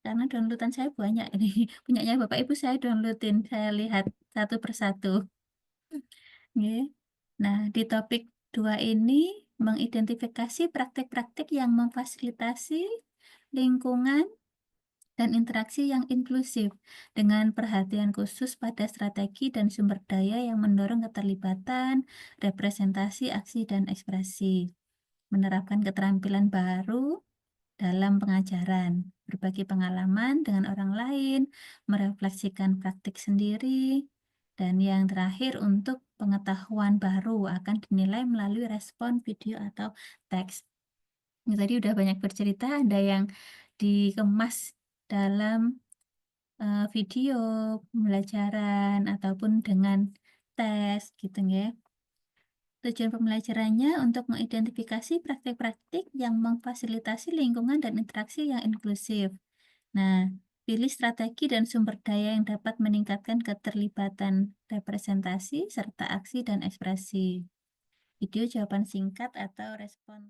Karena downloadan saya banyak ini. Punyanya Bapak Ibu saya downloadin, saya lihat satu persatu. Oke. Nah, di topik 2 ini mengidentifikasi praktik-praktik yang memfasilitasi lingkungan dan interaksi yang inklusif dengan perhatian khusus pada strategi dan sumber daya yang mendorong keterlibatan, representasi, aksi, dan ekspresi. menerapkan keterampilan baru dalam pengajaran, berbagi pengalaman dengan orang lain, merefleksikan praktik sendiri, dan yang terakhir untuk pengetahuan baru akan dinilai melalui respon video atau teks. Ini tadi udah banyak bercerita, ada yang dikemas dalam video pembelajaran ataupun dengan tes gitu ya. Tujuan pembelajarannya untuk mengidentifikasi praktik-praktik yang memfasilitasi lingkungan dan interaksi yang inklusif. Nah, pilih strategi dan sumber daya yang dapat meningkatkan keterlibatan representasi serta aksi dan ekspresi. Video jawaban singkat atau respon.